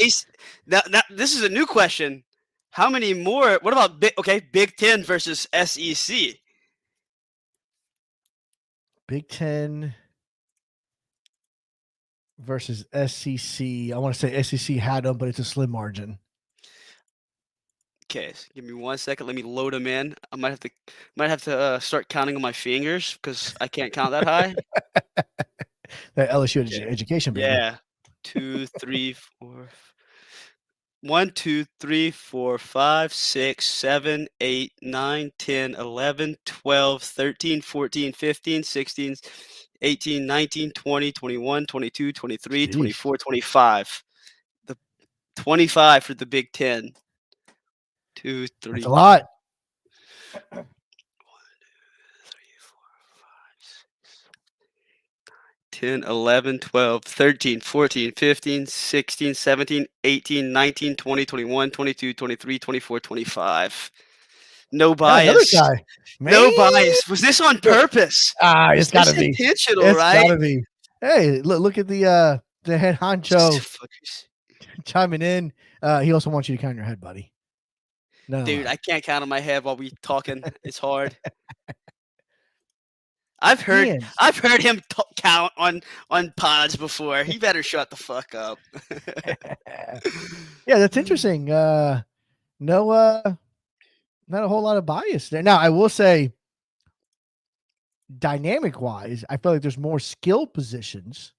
C: Now, this is a new question. How many more? What about Big 10 versus SEC?
B: Big 10 versus SEC. I want to say SEC had them, but it's a slim margin.
C: Okay, so give me 1 second. Let me load them in. I might have to start counting on my fingers because I can't count that high.
B: That LSU education. Baby.
C: Yeah. 2, 3, 4. 1, 2, 3, 4, 5, 6, 7, 8, 9, 10, 11, 12, 13, 14, 15, 16, 18, 19, 20, 21, 22, 23, 24, 25. The 25 for the Big 10. 2, 3.
B: That's a lot.
C: 1, 2, 3, 4, 5, 6, 10, 11, 12, 13, 14, 15, 16, 17, 18, 19, 20, 21, 22, 23, 24, 25. No bias. No bias. Was this on purpose?
B: It's got to be
C: intentional, right?
B: It's got to be. Hey, look at the head honcho chiming in. He also wants you to count your head, buddy. No,
C: dude, I can't count on my head while we talking. It's hard. I've heard him count on pods before. He better shut the fuck up.
B: Yeah, that's interesting. Not a whole lot of bias there. Now, I will say, dynamic wise, I feel like there's more skill positions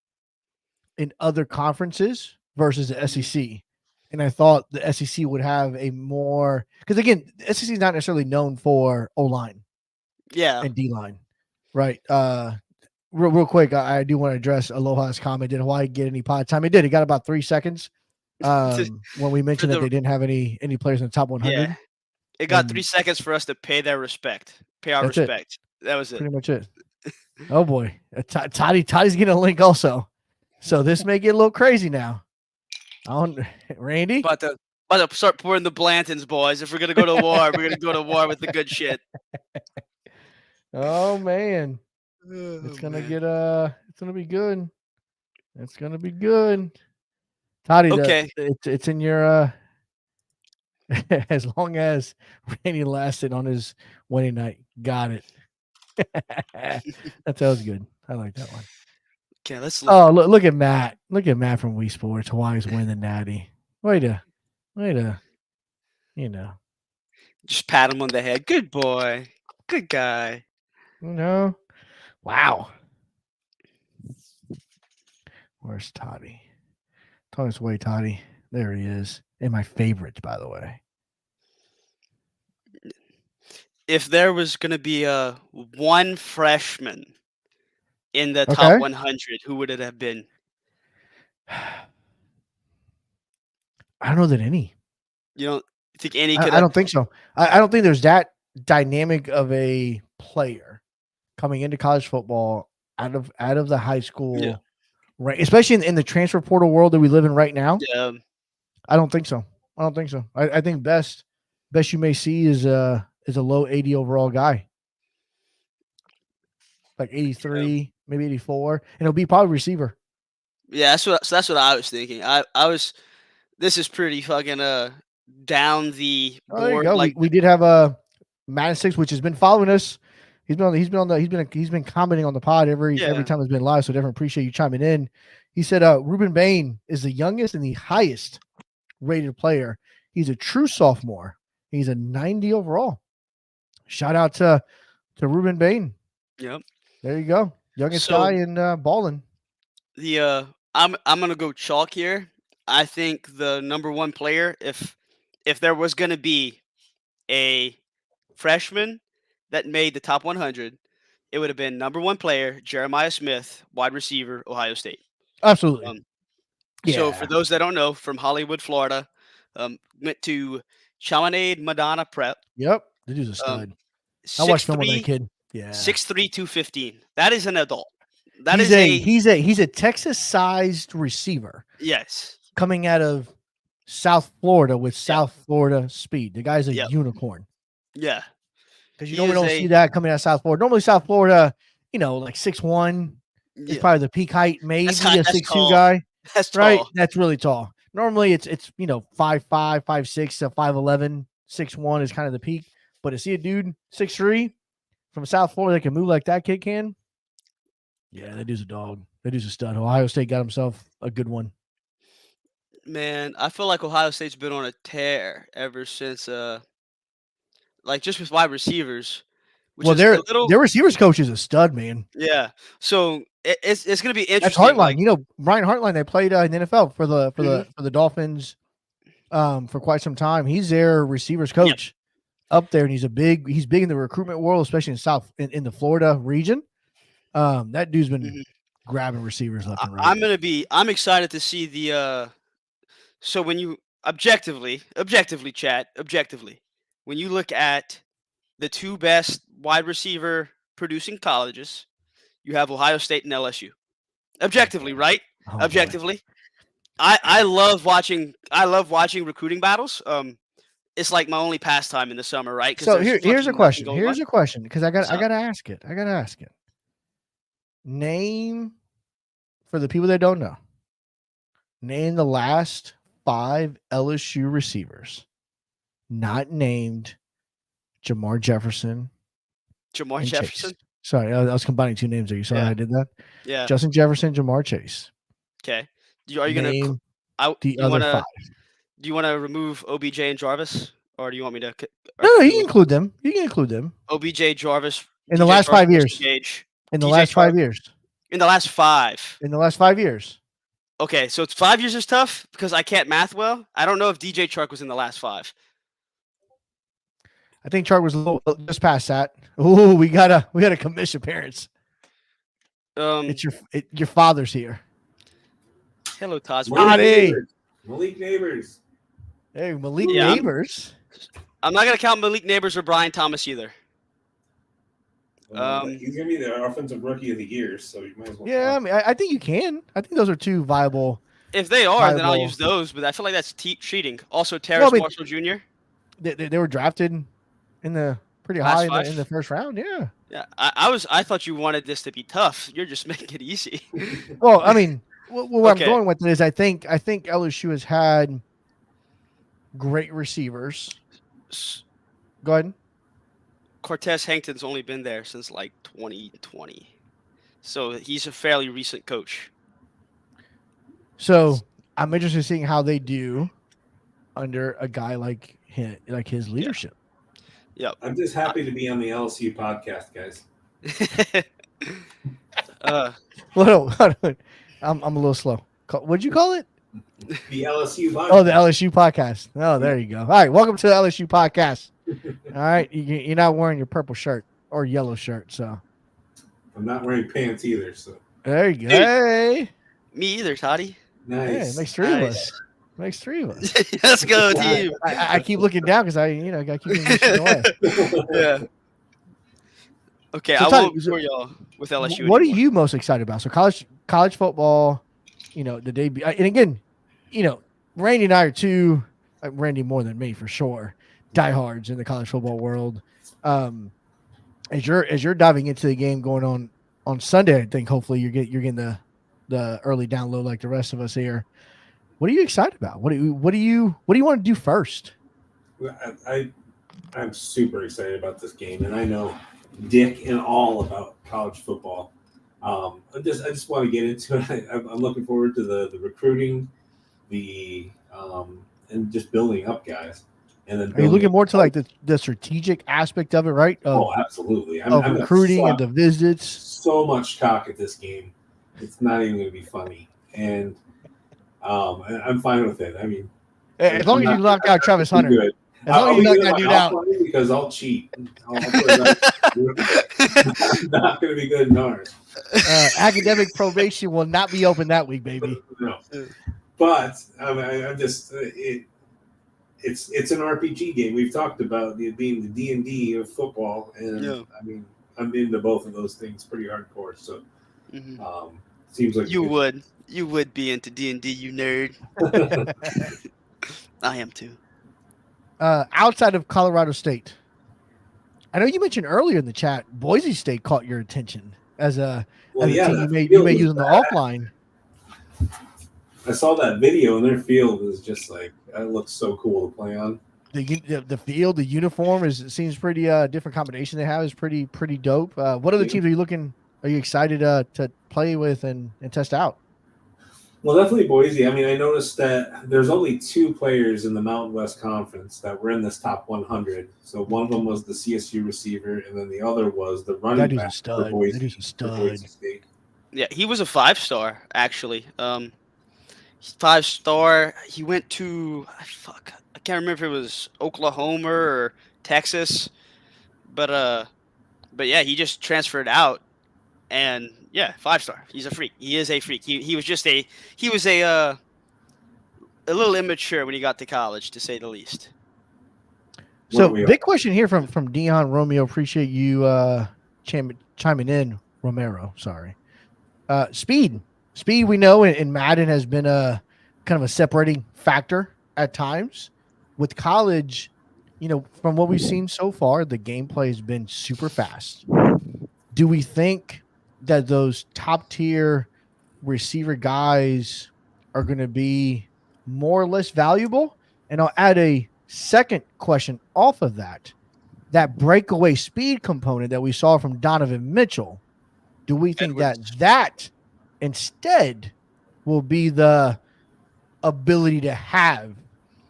B: in other conferences versus the SEC. And I thought the SEC would have a more, because again, the SEC is not necessarily known for O-line, and D-line, right? Real quick, I do want to address Aloha's comment. Did Hawaii get any pod time? It did. It got about 3 seconds when we mentioned that they didn't have any players in the top 100.
C: It got 3 seconds for us to pay their respect. Pay our respect. That was it.
B: Pretty much it. Oh boy, Toddy's getting a link also. So this may get a little crazy now. Randy,
C: about to start pouring the Blantons, boys. If we're gonna go to war, we're gonna go to war with the good shit.
B: Oh man, it's gonna get it's gonna be good. It's gonna be good. Toddy,
C: okay,
B: it's in your as long as Randy lasted on his wedding night. Got it. That was good. I like that one.
C: Okay, let's
B: look. Oh, look at Matt. Look at Matt from Wii Sports. Hawaii's winning the Natty. Way to,
C: just pat him on the head. Good boy. Good guy.
B: Wow. Where's Toddy? Toddy's way, Toddy. There he is. And my favorite, by the way.
C: If there was going to be one freshman in the top 100, who would it have been?
B: I don't know that any.
C: You don't think any
B: could I don't think so. I don't think there's that dynamic of a player coming into college football out of the high school, right? Especially in the transfer portal world that we live in right now.
C: Yeah.
B: I don't think so. I think best you may see is a low 80 overall guy. Like 83, maybe 84. And it'll be probably receiver.
C: Yeah, that's what I was thinking. This is pretty fucking down the board.
B: There you go. Like we did have Madden 6, which has been following us. He's been commenting on the pod every time it's been live. So definitely appreciate you chiming in. He said Ruben Bain is the youngest and the highest rated player. He's a true sophomore. He's a 90 overall. Shout out to Ruben Bain.
C: Yep.
B: There you go. Youngest guy in balling.
C: I'm gonna go chalk here. I think the number one player, if there was gonna be a freshman that made the top 100, it would have been number one player Jeremiah Smith, wide receiver, Ohio State.
B: Absolutely.
C: So for those that don't know, from Hollywood, Florida, went to Chaminade Madonna Prep.
B: Yep, the dude's a stud. I watched film with that kid. Yeah,
C: 6'3", 215. That is an adult.
B: He's a Texas-sized receiver.
C: Yes,
B: coming out of South Florida with South Florida speed. The guy's a unicorn.
C: Yeah,
B: because we don't see that coming out of South Florida. Normally, South Florida, like 6'1" is probably the peak height. Maybe a 6'2" guy.
C: That's tall.
B: Right. That's really tall. Normally, it's 5'5", 5'6" to 5'11", 6'1" is kind of the peak. But to see a dude 6'3" from South Florida that can move like that kid can, yeah, that dude's a dog. That dude's a stud. Ohio State got himself a good one.
C: Man, I feel like Ohio State's been on a tear ever since, just with wide receivers.
B: Well, their receivers coach is a stud, man.
C: Yeah, so it's going to be interesting.
B: That's Hartline. Brian Hartline. They played in the NFL for the Dolphins for quite some time. He's their receivers coach up there, and he's big in the recruitment world, especially in the Florida region. That dude's been grabbing receivers left and right.
C: I'm excited to see the. So when you objectively, chat, when you look at the two best wide receiver producing colleges, you have Ohio State and LSU. Objectively, right? Objectively. I love watching recruiting battles. It's like my only pastime in the summer, right?
B: So here's a question. Because I gotta ask it. Name, for the people that don't know, name the last 5 LSU receivers not named Jamar Jefferson.
C: Jefferson?
B: Sorry, I was combining two names there. You saw how I did that?
C: Yeah.
B: Justin Jefferson, Jamar Chase.
C: Okay. Are you going to
B: the other 5?
C: Do you want to remove OBJ and Jarvis? Or do you want me to?
B: No, you can include them.
C: OBJ, Jarvis.
B: In the last 5 years. In the last 5 years.
C: In the last 5.
B: In the last 5 years.
C: Okay, so it's 5 years is tough because I can't math well. I don't know if DJ Chark was in the last 5.
B: I think Chark was a little just past that. Ooh, we got a commission appearance. It's your father's here.
C: Hello, Todd.
B: Malik
D: Neighbors.
B: Hey, Malik Neighbors.
C: I'm not gonna count Malik Neighbors or Brian Thomas either.
D: He's gonna be the offensive rookie of the year, so you might as well.
B: Yeah, I mean, I think you can. I think those are two viable.
C: If they are, then I'll use those. But I feel like that's cheating. Also, Terrace Marshall Jr.
B: They were drafted in the pretty high in the first round. Yeah.
C: Yeah, I thought you wanted this to be tough. You're just making it easy.
B: Well, I mean, where I'm going with it is I think LSU has had great receivers. Go ahead.
C: Cortez Hankton's only been there since like 2020, so he's a fairly recent coach.
B: So I'm interested in seeing how they do under a guy like his leadership.
C: Yep.
D: I'm just happy to be on the LSU podcast, guys.
B: I'm a little slow. What'd you call it?
D: The LSU podcast.
B: Oh, the LSU podcast. Oh, there you go. All right, welcome to the LSU podcast. All right, you're not wearing your purple shirt or yellow shirt, so
D: I'm not wearing pants either. So
B: there you go. Hey.
C: Me either, Toddy.
B: Nice. Hey, makes three of us. Makes three of us.
C: Let's go, team.
B: I keep looking down because I keep looking away.
C: Yeah. Okay, so I won't bore y'all with LSU.
B: What anymore. Are you most excited about? So college football, the debut, and again, Randy and I are two. Randy more than me for sure. Diehards in the college football world. As you're diving into the game going on Sunday, I think hopefully you're getting the early download like the rest of us here. What are you excited about? What do you want to do first?
D: I'm super excited about this game, and I know Dick and all about college football. I just want to get into it. I'm looking forward to the recruiting, and just building up guys. And then
B: are you looking more to like the strategic aspect of it, right?
D: Absolutely.
B: I'm recruiting and the visits.
D: So much talk at this game. It's not even going to be funny. And I'm fine with it. I mean,
B: as long as you knock out Travis Hunter.
D: Good.
B: As long as you knock that dude out.
D: Because I'll cheat. I'm not going to be good in ours.
B: Academic probation will not be open that week, baby.
D: No. But I'm just it's an RPG game. We've talked about it being the D&D of football, and yeah. I mean I'm into both of those things pretty hardcore. So seems like
C: you would be into D&D, you nerd. I am too.
B: Outside of Colorado State, I know you mentioned earlier in the chat Boise State caught your attention as a team you may use on the offline.
D: I saw that video, and their field is just like it looks so cool to play on.
B: The field, the uniform seems pretty different combination they have is pretty dope. What other teams are you excited to play with and test out?
D: Well, definitely Boise. I mean, I noticed that there's only 2 players in the Mountain West Conference that were in this top 100. So one of them was the CSU receiver, and then the other was the running back for Boise.
B: That is a stud.
D: State.
C: Yeah, he was a 5-star actually. 5-star. He went to I can't remember if it was Oklahoma or Texas, but yeah, he just transferred out, and yeah, 5-star. He's a freak. He is a freak. He was a little immature when he got to college, to say the least.
B: So big question here from Dion Romeo. Appreciate you chiming in, Romero. Sorry. Speed we know in Madden has been a kind of a separating factor at times. With college, from what we've seen so far, the gameplay has been super fast. Do we think that those top tier receiver guys are going to be more or less valuable? And I'll add a second question off of that breakaway speed component that we saw from Donovan Mitchell. Do we think that instead will be the ability to have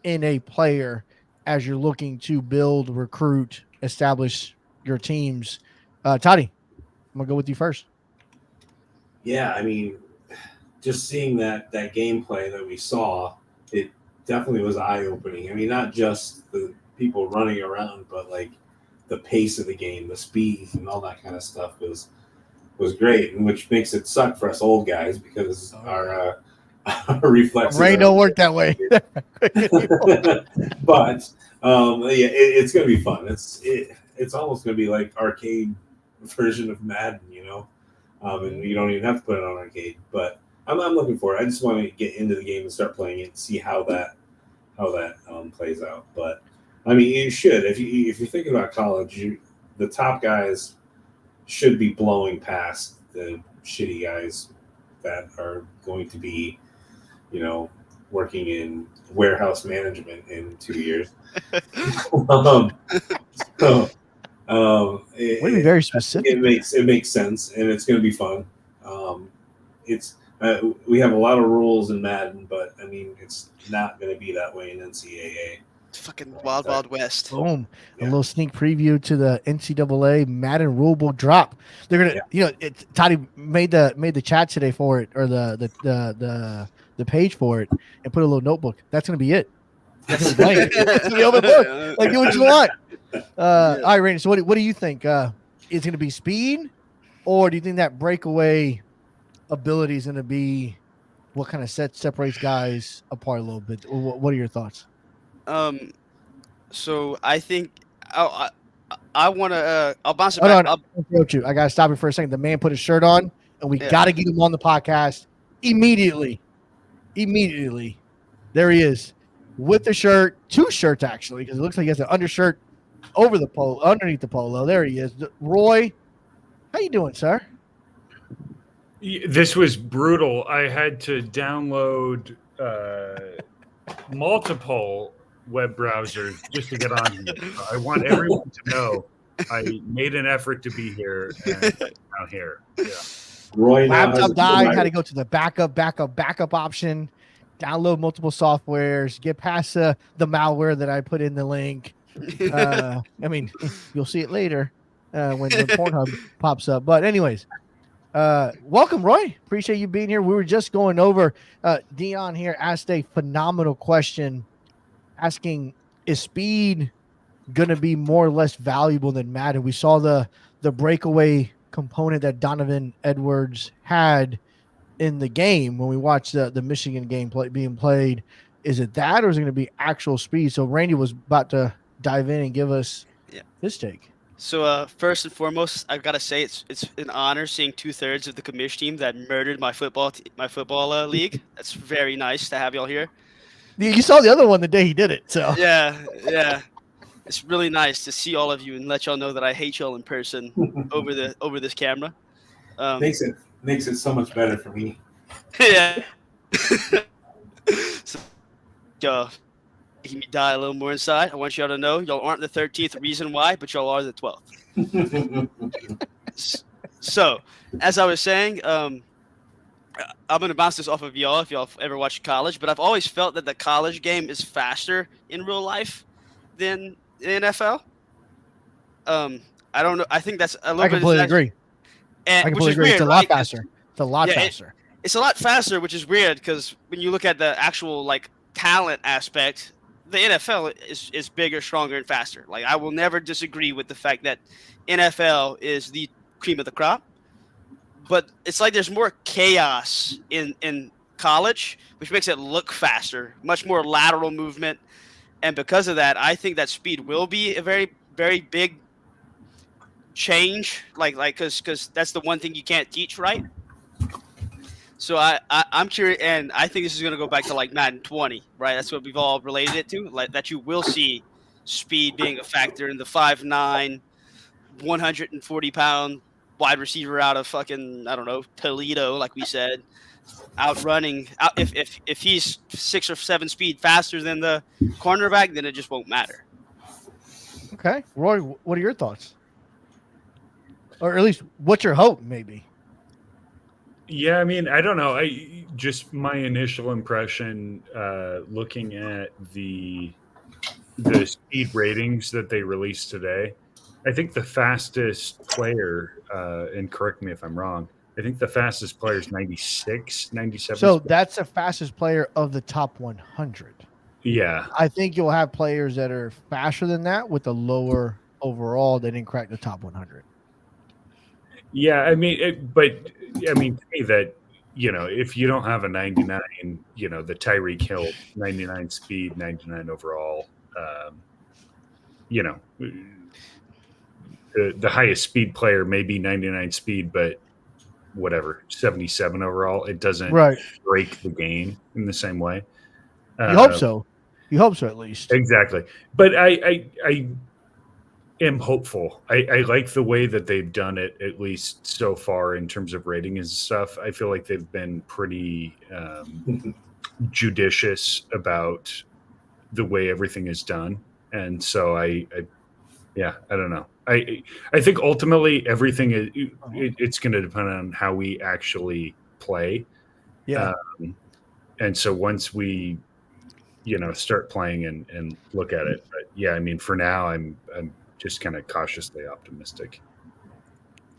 B: in a player as you're looking to build, recruit, establish your teams? Toddy, I'm going to go with you first.
D: Yeah, I mean, just seeing that gameplay that we saw, it definitely was eye-opening. I mean, not just the people running around, but like the pace of the game, the speed, and all that kind of stuff was great, and which makes it suck for us old guys because our reflects.
B: Brain don't work that way.
D: But yeah, it's going to be fun. It's almost going to be like arcade version of Madden, and you don't even have to put it on arcade. But I'm looking for it. I just want to get into the game and start playing it and see how that plays out. But I mean, you should if you're thinking about college, the top guys should be blowing past the shitty guys that are going to be, working in warehouse management in 2 years.
B: Be very specific.
D: It makes sense, and it's going to be fun. We have a lot of rules in Madden, but I mean, it's not going to be that way in NCAA.
C: Fucking Wild West.
B: Boom. Yeah. A little sneak preview to the NCAA Madden rulebook drop. They're gonna, Toddy made the chat today for it, or the page for it, and put a little notebook. That's gonna be it. That's gonna be it's gonna be open book. Like, do what you want. All right, Randy. So what do you think? Is it gonna be speed, or do you think that breakaway ability is gonna be what kind of separates guys apart a little bit? What are your thoughts?
C: So I think I want to. I'll bounce it
B: back.
C: I'll
B: interrupt you. I gotta stop you for a second. The man put his shirt on, and we gotta get him on the podcast immediately. Immediately, there he is with the shirt. 2 shirts actually, because it looks like he has an undershirt over the polo, underneath the polo. There he is. Roy, how you doing, sir?
E: This was brutal. I had to download multiple web browsers just to get on here. I want everyone to know I made an effort to be here, and I'm here. Yeah.
D: Roy
B: laptop died, had to go to the backup option, download multiple softwares, get past the malware that I put in the link. I mean, you'll see it later when Pornhub pops up. But anyways, welcome, Roy. Appreciate you being here. We were just going over, Dion here asked a phenomenal question, asking, is speed going to be more or less valuable than Madden? We saw the breakaway component that Donovan Edwards had in the game when we watched the Michigan game being played. Is it that, or is it going to be actual speed? So Randy was about to dive in and give us his take.
C: So first and foremost, I've got to say it's an honor seeing 2/3 of the commish team that murdered my football league. That's very nice to have y'all here.
B: You saw the other one the day he did it, so
C: yeah. It's really nice to see all of you and let y'all know that I hate y'all in person over this camera.
D: Makes it so much better for me.
C: Yeah. So, making me die a little more inside. I want y'all to know y'all aren't the 13th reason why, but y'all are the 12th. So, as I was saying, I'm going to bounce this off of y'all if y'all ever watch college, but I've always felt that the college game is faster in real life than the NFL. I don't know. I think that's a little bit.
B: I completely agree.
C: And,
B: I completely agree. It's a lot faster. It's a lot faster.
C: It's a lot faster, which is weird because when you look at the actual talent aspect, the NFL is bigger, stronger, and faster. Like, I will never disagree with the fact that NFL is the cream of the crop. But it's like there's more chaos in college, which makes it look faster, much more lateral movement. And because of that, I think that speed will be a very, very big change, because that's the one thing you can't teach, right? So I'm curious, and I think this is going to go back to Madden 20, right? That's what we've all related it to, that you will see speed being a factor in the 5'9", 140-pound wide receiver out of fucking, I don't know, Toledo, like we said, outrunning. If he's 6 or 7 speed faster than the cornerback, then it just won't matter.
B: Okay. Roy, what are your thoughts? Or at least, what's your hope, maybe?
E: Yeah, I mean, I don't know. Just my initial impression, looking at the speed ratings that they released today, I think the fastest player, and correct me if I'm wrong, I think the fastest player is 96, 97.
B: So that's the fastest player of the top 100.
E: Yeah.
B: I think you'll have players that are faster than that with a lower overall that didn't crack the top 100.
E: Yeah, I mean, to me, that if you don't have a 99, the Tyreek Hill 99 speed, 99 overall, the highest speed player may be 99 speed, but whatever, 77 overall, it doesn't break the game in the same way.
B: You hope so. You hope so, at least.
E: Exactly. But I am hopeful. I like the way that they've done it, at least so far, in terms of rating and stuff. I feel like they've been pretty judicious about the way everything is done. And so I don't know. I think ultimately everything it's going to depend on how we actually play.
B: Yeah.
E: And so once we, start playing and look at it, but yeah, I mean, for now, I'm just kind of cautiously optimistic.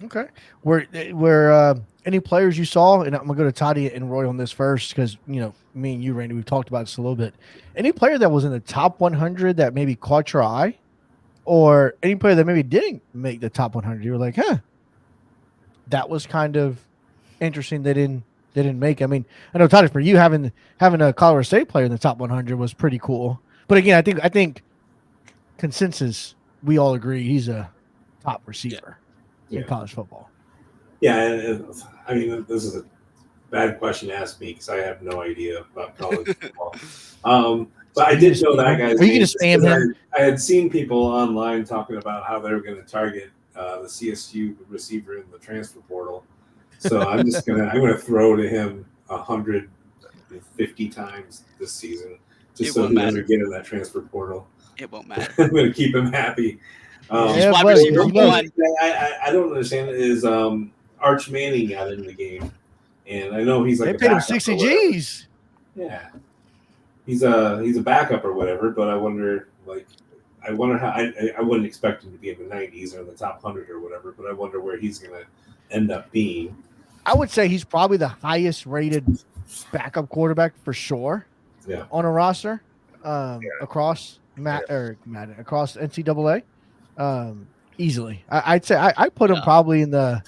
B: Okay. Were any players you saw, and I'm gonna go to Toddy and Roy on this first, because me and you, Randy, we've talked about this a little bit. Any player that was in the top 100 that maybe caught your eye, or any player that maybe didn't make the top 100, you were like, that was kind of interesting. They didn't make. I mean, I know, Toddy, for you, having a Colorado State player in the top 100 was pretty cool. But again, I think consensus, we all agree he's a top receiver in college football.
D: Yeah, and I mean, this is a bad question to ask me because I have no idea about college football. But I did know that guy's name.
B: Spam him?
D: I had seen people online talking about how they were going to target the CSU receiver in the transfer portal. So I'm just gonna throw to him 150 times this season, just so he doesn't get in that transfer portal.
C: It won't matter.
D: I'm gonna keep him happy.
C: Wide receiver one.
D: I don't understand is Arch Manning got in the game, and I know he's like
B: they paid him 60 G's.
D: Yeah, he's a backup or whatever, but I wonder how I wouldn't expect him to be in the 90s or in the top 100 or whatever, but I wonder where he's gonna end up being.
B: I would say he's probably the highest rated backup quarterback for sure.
D: Yeah.
B: On a roster, across across NCAA, easily. I'd say I put him probably in the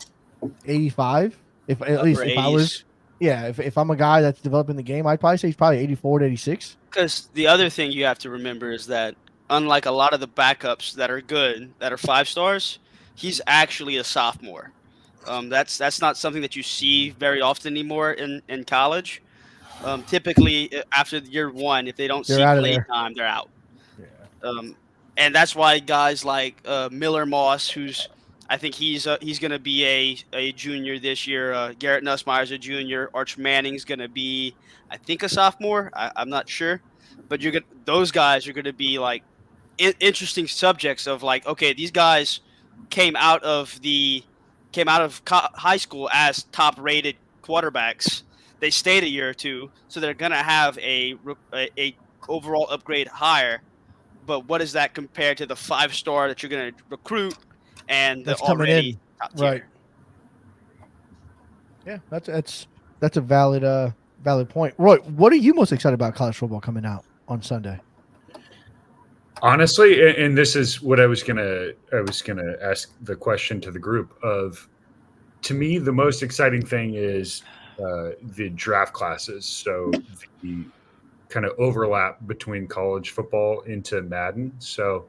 B: 85. If at least if I was, if I'm a guy that's developing the game, I'd probably say he's probably 84 to 86.
C: Because the other thing you have to remember is that unlike a lot of the backups that are good, that are 5 stars, he's actually a sophomore. That's not something that you see very often anymore in college. Typically, after year 1, if they don't see play time, they're out. Yeah. And that's why guys like Miller Moss, I think he's going to be a junior this year. Garrett Nussmeier's a junior. Arch Manning's going to be, I think, a sophomore. I'm not sure, but those guys are going to be like interesting subjects of like, okay, these guys came out of high school as top-rated quarterbacks. They stayed a year or two, so they're gonna have a overall upgrade higher. But what does that compare to the 5-star that you're gonna recruit and the already top tier?
B: Right. Yeah, that's a valid point. Roy, what are you most excited about college football coming out on Sunday?
E: Honestly, and this is what I was gonna ask the question to the group of. To me, the most exciting thing is the draft classes. So the kind of overlap between college football into Madden. So,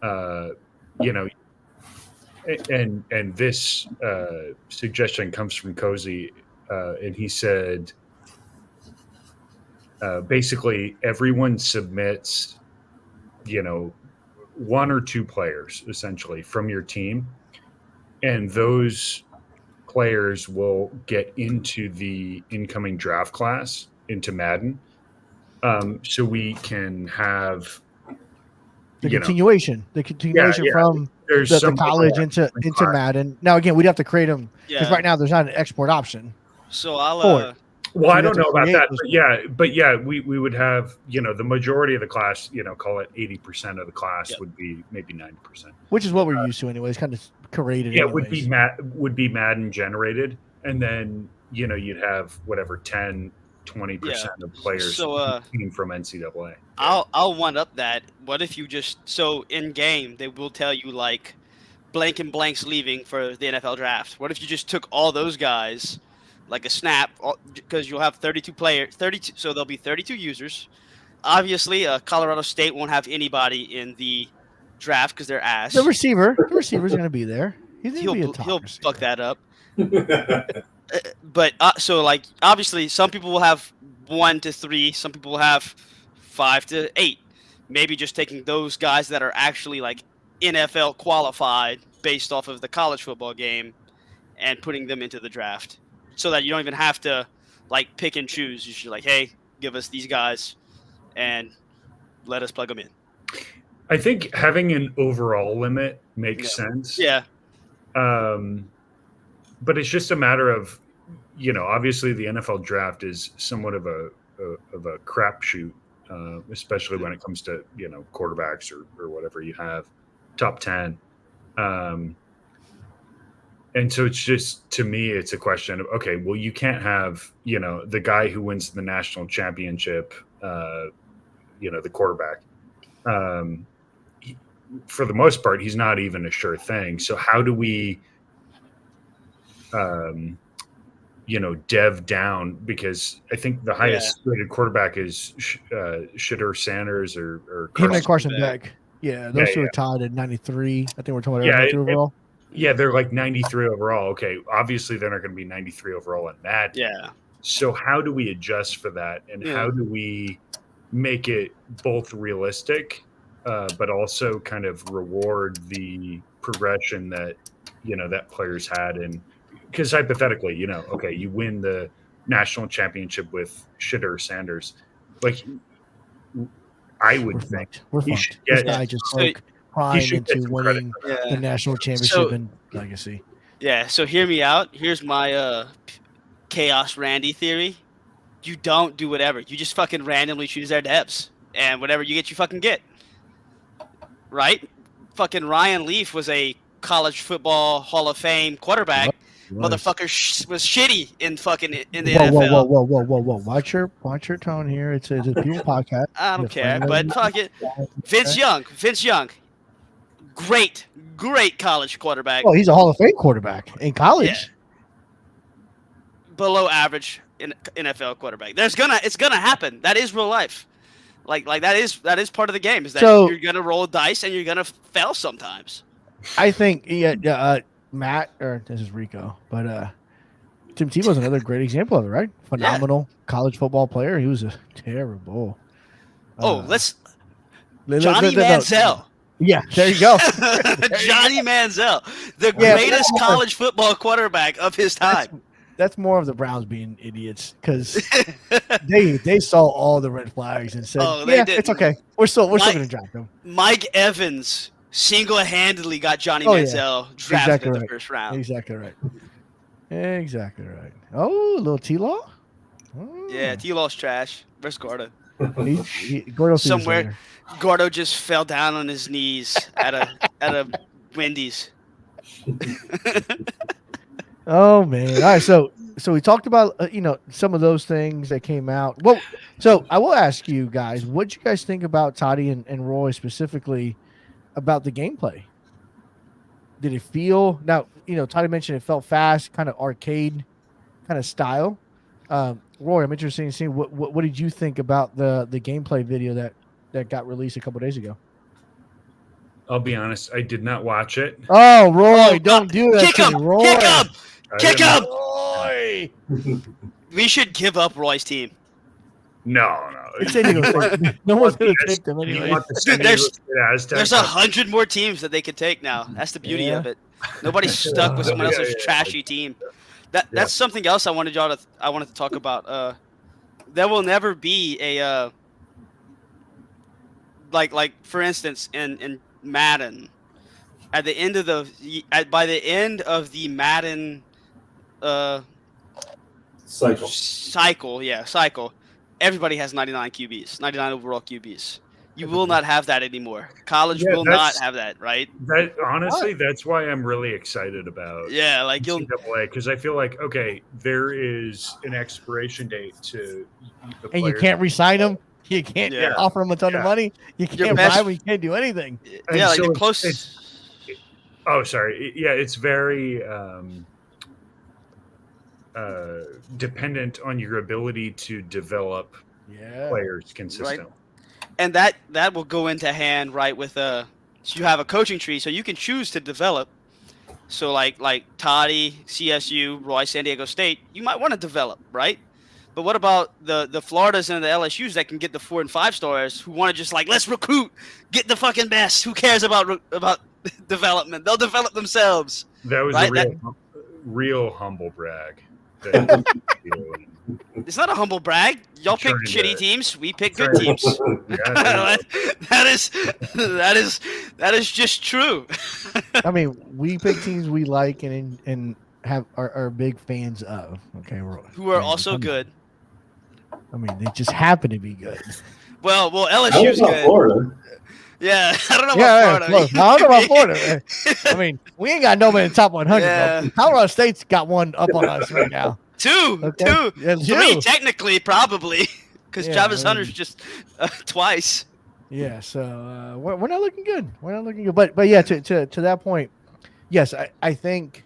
E: and this suggestion comes from Cozy, and he said, basically everyone submits, 1 or 2 players essentially from your team, and those players will get into the incoming draft class into Madden. So we can have
B: the continuation from the college into Madden. Now, again, we'd have to create them because right now there's not an export option.
C: So I'll
E: well, I don't know about that, but we would have, the majority of the class, call it 80% of the class would be maybe 90%,
B: which is what we're used to anyway. It's kind of curated.
E: Yeah, would be Madden generated, and then you'd have whatever 10-20% of players from NCAA.
C: I'll one up that. What if you in game they will tell you like blank and blank's leaving for the NFL draft. What if you just took all those guys? like a snap, because you'll have 32 players, 32. So there'll be 32 users. Obviously, Colorado State won't have anybody in the draft because they're ass.
B: The receiver's going to be there.
C: He'll fuck that up. But so like obviously, some people will have 1 to 3. Some people will have 5 to 8. Maybe just taking those guys that are actually like NFL qualified based off of the college football game and putting them into the draft, so that you don't even have to like pick and choose. You should like, hey, give us these guys and let us plug them in.
E: I think having an overall limit makes sense.
C: Yeah.
E: But it's just a matter of, obviously the NFL draft is somewhat of a crapshoot, especially when it comes to, quarterbacks or whatever you have, top 10. And so it's just, to me, it's a question of, okay, well, you can't have, the guy who wins the national championship, the quarterback. For the most part, he's not even a sure thing. So how do we, dev down? Because I think the highest rated quarterback is Shedeur Sanders or
B: Carson Beck. Yeah, those two are tied at 93. I think we're talking about 93 overall.
E: Yeah, they're like 93 overall. Okay, obviously they're not going to be 93 overall in that.
C: Yeah.
E: So how do we adjust for that, and how do we make it both realistic, but also kind of reward the progression that that players had? And because hypothetically, okay, you win the national championship with Shedeur Sanders, like I would think
B: he should get. This guy just broke prime into winning the national championship and legacy.
C: Yeah. So hear me out. Here's my Chaos Randy theory. You don't do whatever. You just fucking randomly choose their depths, and whatever you get, you fucking get. Right? Fucking Ryan Leaf was a college football Hall of Fame quarterback. Motherfucker was shitty in the NFL.
B: Whoa! Watch your tone here. It's a people podcast.
C: I don't care, but fuck it. Vince Young, great college quarterback.
B: Oh, he's a Hall of Fame quarterback in college.
C: Yeah. Below average in NFL quarterback. It's gonna happen. That is real life. Like that is part of the game. Is that you're gonna roll dice and you're gonna fail sometimes.
B: I think Matt, or this is Rico, but Tim Tebow's another great example of it, right? Phenomenal college football player. He was a terrible.
C: Johnny Manziel.
B: Yeah, there you go.
C: Johnny Manziel, the greatest college football quarterback of his time.
B: That's more of the Browns being idiots, because they saw all the red flags and said, it's okay. We're still going to draft him.
C: Mike Evans single-handedly got Johnny Manziel drafted in the first round.
B: Exactly right. Oh, a little T-Law?
C: Oh. Yeah, T-Law's trash. Where's Gordo?
B: Gordo
C: somewhere. Gordo just fell down on his knees at a Wendy's.
B: Oh man! All right, so we talked about some of those things that came out. Well, so I will ask you guys, what did you guys think about Toddy and Roy specifically about the gameplay? Did it feel Toddy mentioned it felt fast, kind of arcade kind of style. Roy, I'm interested in seeing what did you think about the gameplay video that got released a couple days ago?
E: I'll be honest, I did not watch it.
B: Oh, Roy, don't do that.
C: Kick him! Roy! We should give up Roy's team.
E: No.
B: No one's going to take them anyway.
C: There's 100 more teams that they could take now. That's the beauty of it. Nobody's stuck with someone else's trashy team. That's something else I wanted to talk about. There will never be a like for instance in Madden, by the end of the Madden cycle, everybody has 99 QBs, 99 overall QBs. You will not have that anymore. College will not have that, right?
E: That honestly, that's why I'm really excited about.
C: Yeah, like
E: NCAA, because I feel like there is an expiration date to the
B: and you can't re-sign them. You can't offer them a ton of money. You can't buy them. You can't do anything.
C: Yeah, like the close.
E: Oh, sorry. Yeah, it's very. dependent on your ability to develop players consistently.
C: Right. And that will go into hand, right, with so you have a coaching tree, so you can choose to develop. So like Toddy, CSU, Roy, San Diego State, you might want to develop, right? But what about the Floridas and the LSUs that can get the 4 and 5 stars who want to just like, let's recruit, get the fucking best. Who cares about development? They'll develop themselves.
E: That was
C: right?
E: a real humble brag.
C: It's not a humble brag. Y'all pick shitty teams. We pick good teams. that is just true.
B: I mean, we pick teams we like and are big fans of. Okay,
C: who are also good.
B: I mean, they just happen to be good.
C: Well, LSU's good.
D: Florida.
C: Yeah, I don't know about Florida.
B: I don't know about Florida. Man. I mean, we ain't got nobody in the top 100. Yeah. Colorado State's got one up on us right now.
C: Two. Yeah, 3 technically, probably, because Travis Hunter's just twice.
B: Yeah, so we're not looking good. We're not looking good. But yeah, to that point, yes, I think,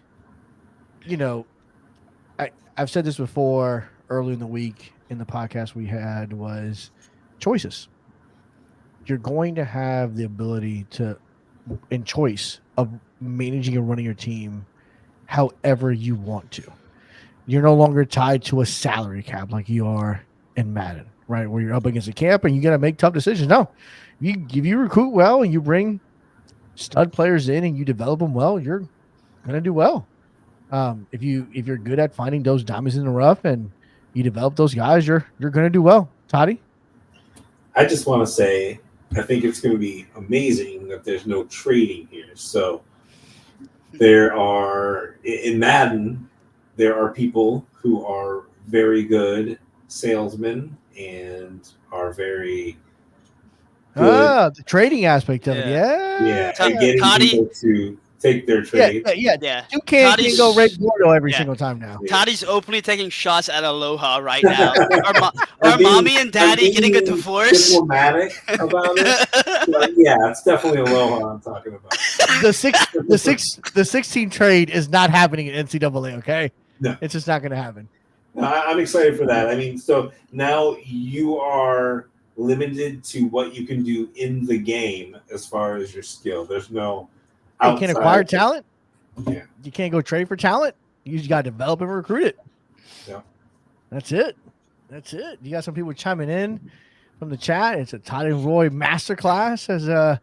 B: I've said this before early in the week in the podcast we had was choices. You're going to have the ability and choice of managing and running your team however you want to. You're no longer tied to a salary cap like you are in Madden, right? Where you're up against a camp and you got to make tough decisions. No, if you recruit well and you bring stud players in and you develop them well, you're going to do well. If you're good at finding those diamonds in the rough and you develop those guys, you're going to do well. Toddy?
D: I just want to say, I think it's going to be amazing that there's no trading here. So there are, in Madden, there are people who are very good salesmen and are very good.
B: The trading aspect of it.
D: Yeah. And getting people to take their trade.
B: Yeah. You can't go Red Gordo every single time now.
C: Yeah. Toddy's openly taking shots at Aloha right now. Are mommy and daddy getting a divorce?
D: Diplomatic about it. But yeah, it's definitely Aloha I'm talking about.
B: The 16 trade is not happening in NCAA. Okay,
D: no,
B: it's just not going to happen.
D: No, I'm excited for that. I mean, so now you are limited to what you can do in the game as far as your skill. There's no.
B: You can't acquire talent.
D: Yeah.
B: You can't go trade for talent. You just got to develop and recruit it.
D: Yeah.
B: That's it. You got some people chiming in from the chat. It's a Todd and Roy masterclass.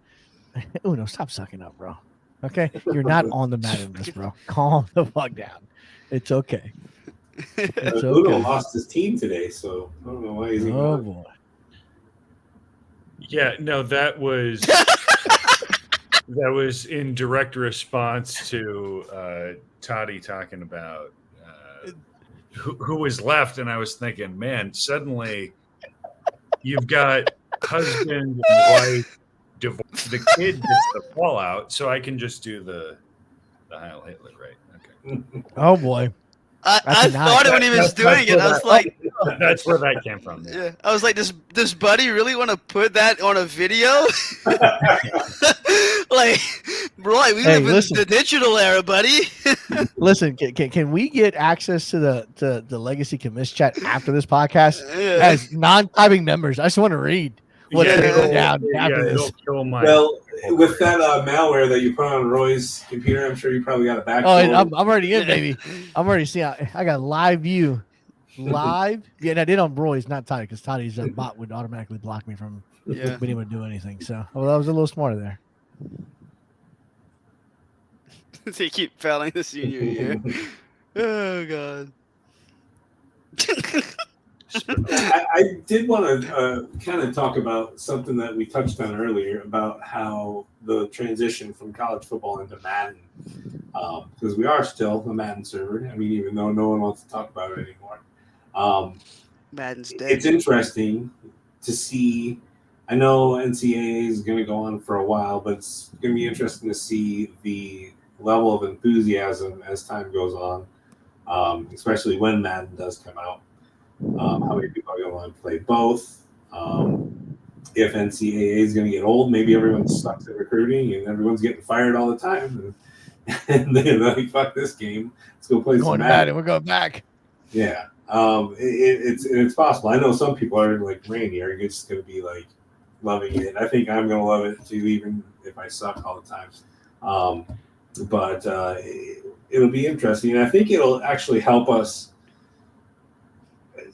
B: Uno, stop sucking up, bro. Okay? You're not on the mat in this, bro. Calm the fuck down. It's okay.
D: Uno lost his team today, so I don't know why he's even on.
B: Boy.
E: Yeah, no, that was... That was in direct response to Toddy talking about who was left, and I was thinking, man, suddenly you've got husband and wife divorce. The kid gets the fallout, so I can just do the Heil Hitler, right? Okay.
B: Oh boy.
C: I thought it when he was doing it. I was like,
E: that's where that came from.
C: Yeah. I was like, does Buddy really want to put that on a video? Like, Roy, we live in the digital era, buddy.
B: Listen, can we get access to the Legacy Commiss chat after this podcast as non-typing members? I just want to read what's going down after this.
D: Well, with that malware that you put on Roy's computer, I'm sure you probably got a back.
B: Oh, I'm already in, baby. I'm already seeing. I got live view. Live? Yeah, and I did on Roy's, not Toddy, because Toddy's bot would automatically block me from being able to do anything. So, I was a little smarter there.
C: They keep failing the senior year. Oh, God.
D: I did want to kind of talk about something that we touched on earlier about how the transition from college football into Madden, because we are still a Madden server. I mean, even though no one wants to talk about it anymore.
C: Madden's dead.
D: It's interesting to see. I know NCAA is going to go on for a while, but it's going to be interesting to see the level of enthusiasm as time goes on, especially when Madden does come out. How many people are going to want to play both? If NCAA is going to get old, maybe everyone sucks at recruiting and everyone's getting fired all the time. And they're like, fuck this game. Let's go play some Madden.
B: We're going back.
D: Yeah. It's possible. I know some people are like Randy are just going to be like loving it. I think I'm going to love it too, even if I suck all the times. But it'll be interesting. And I think it'll actually help us.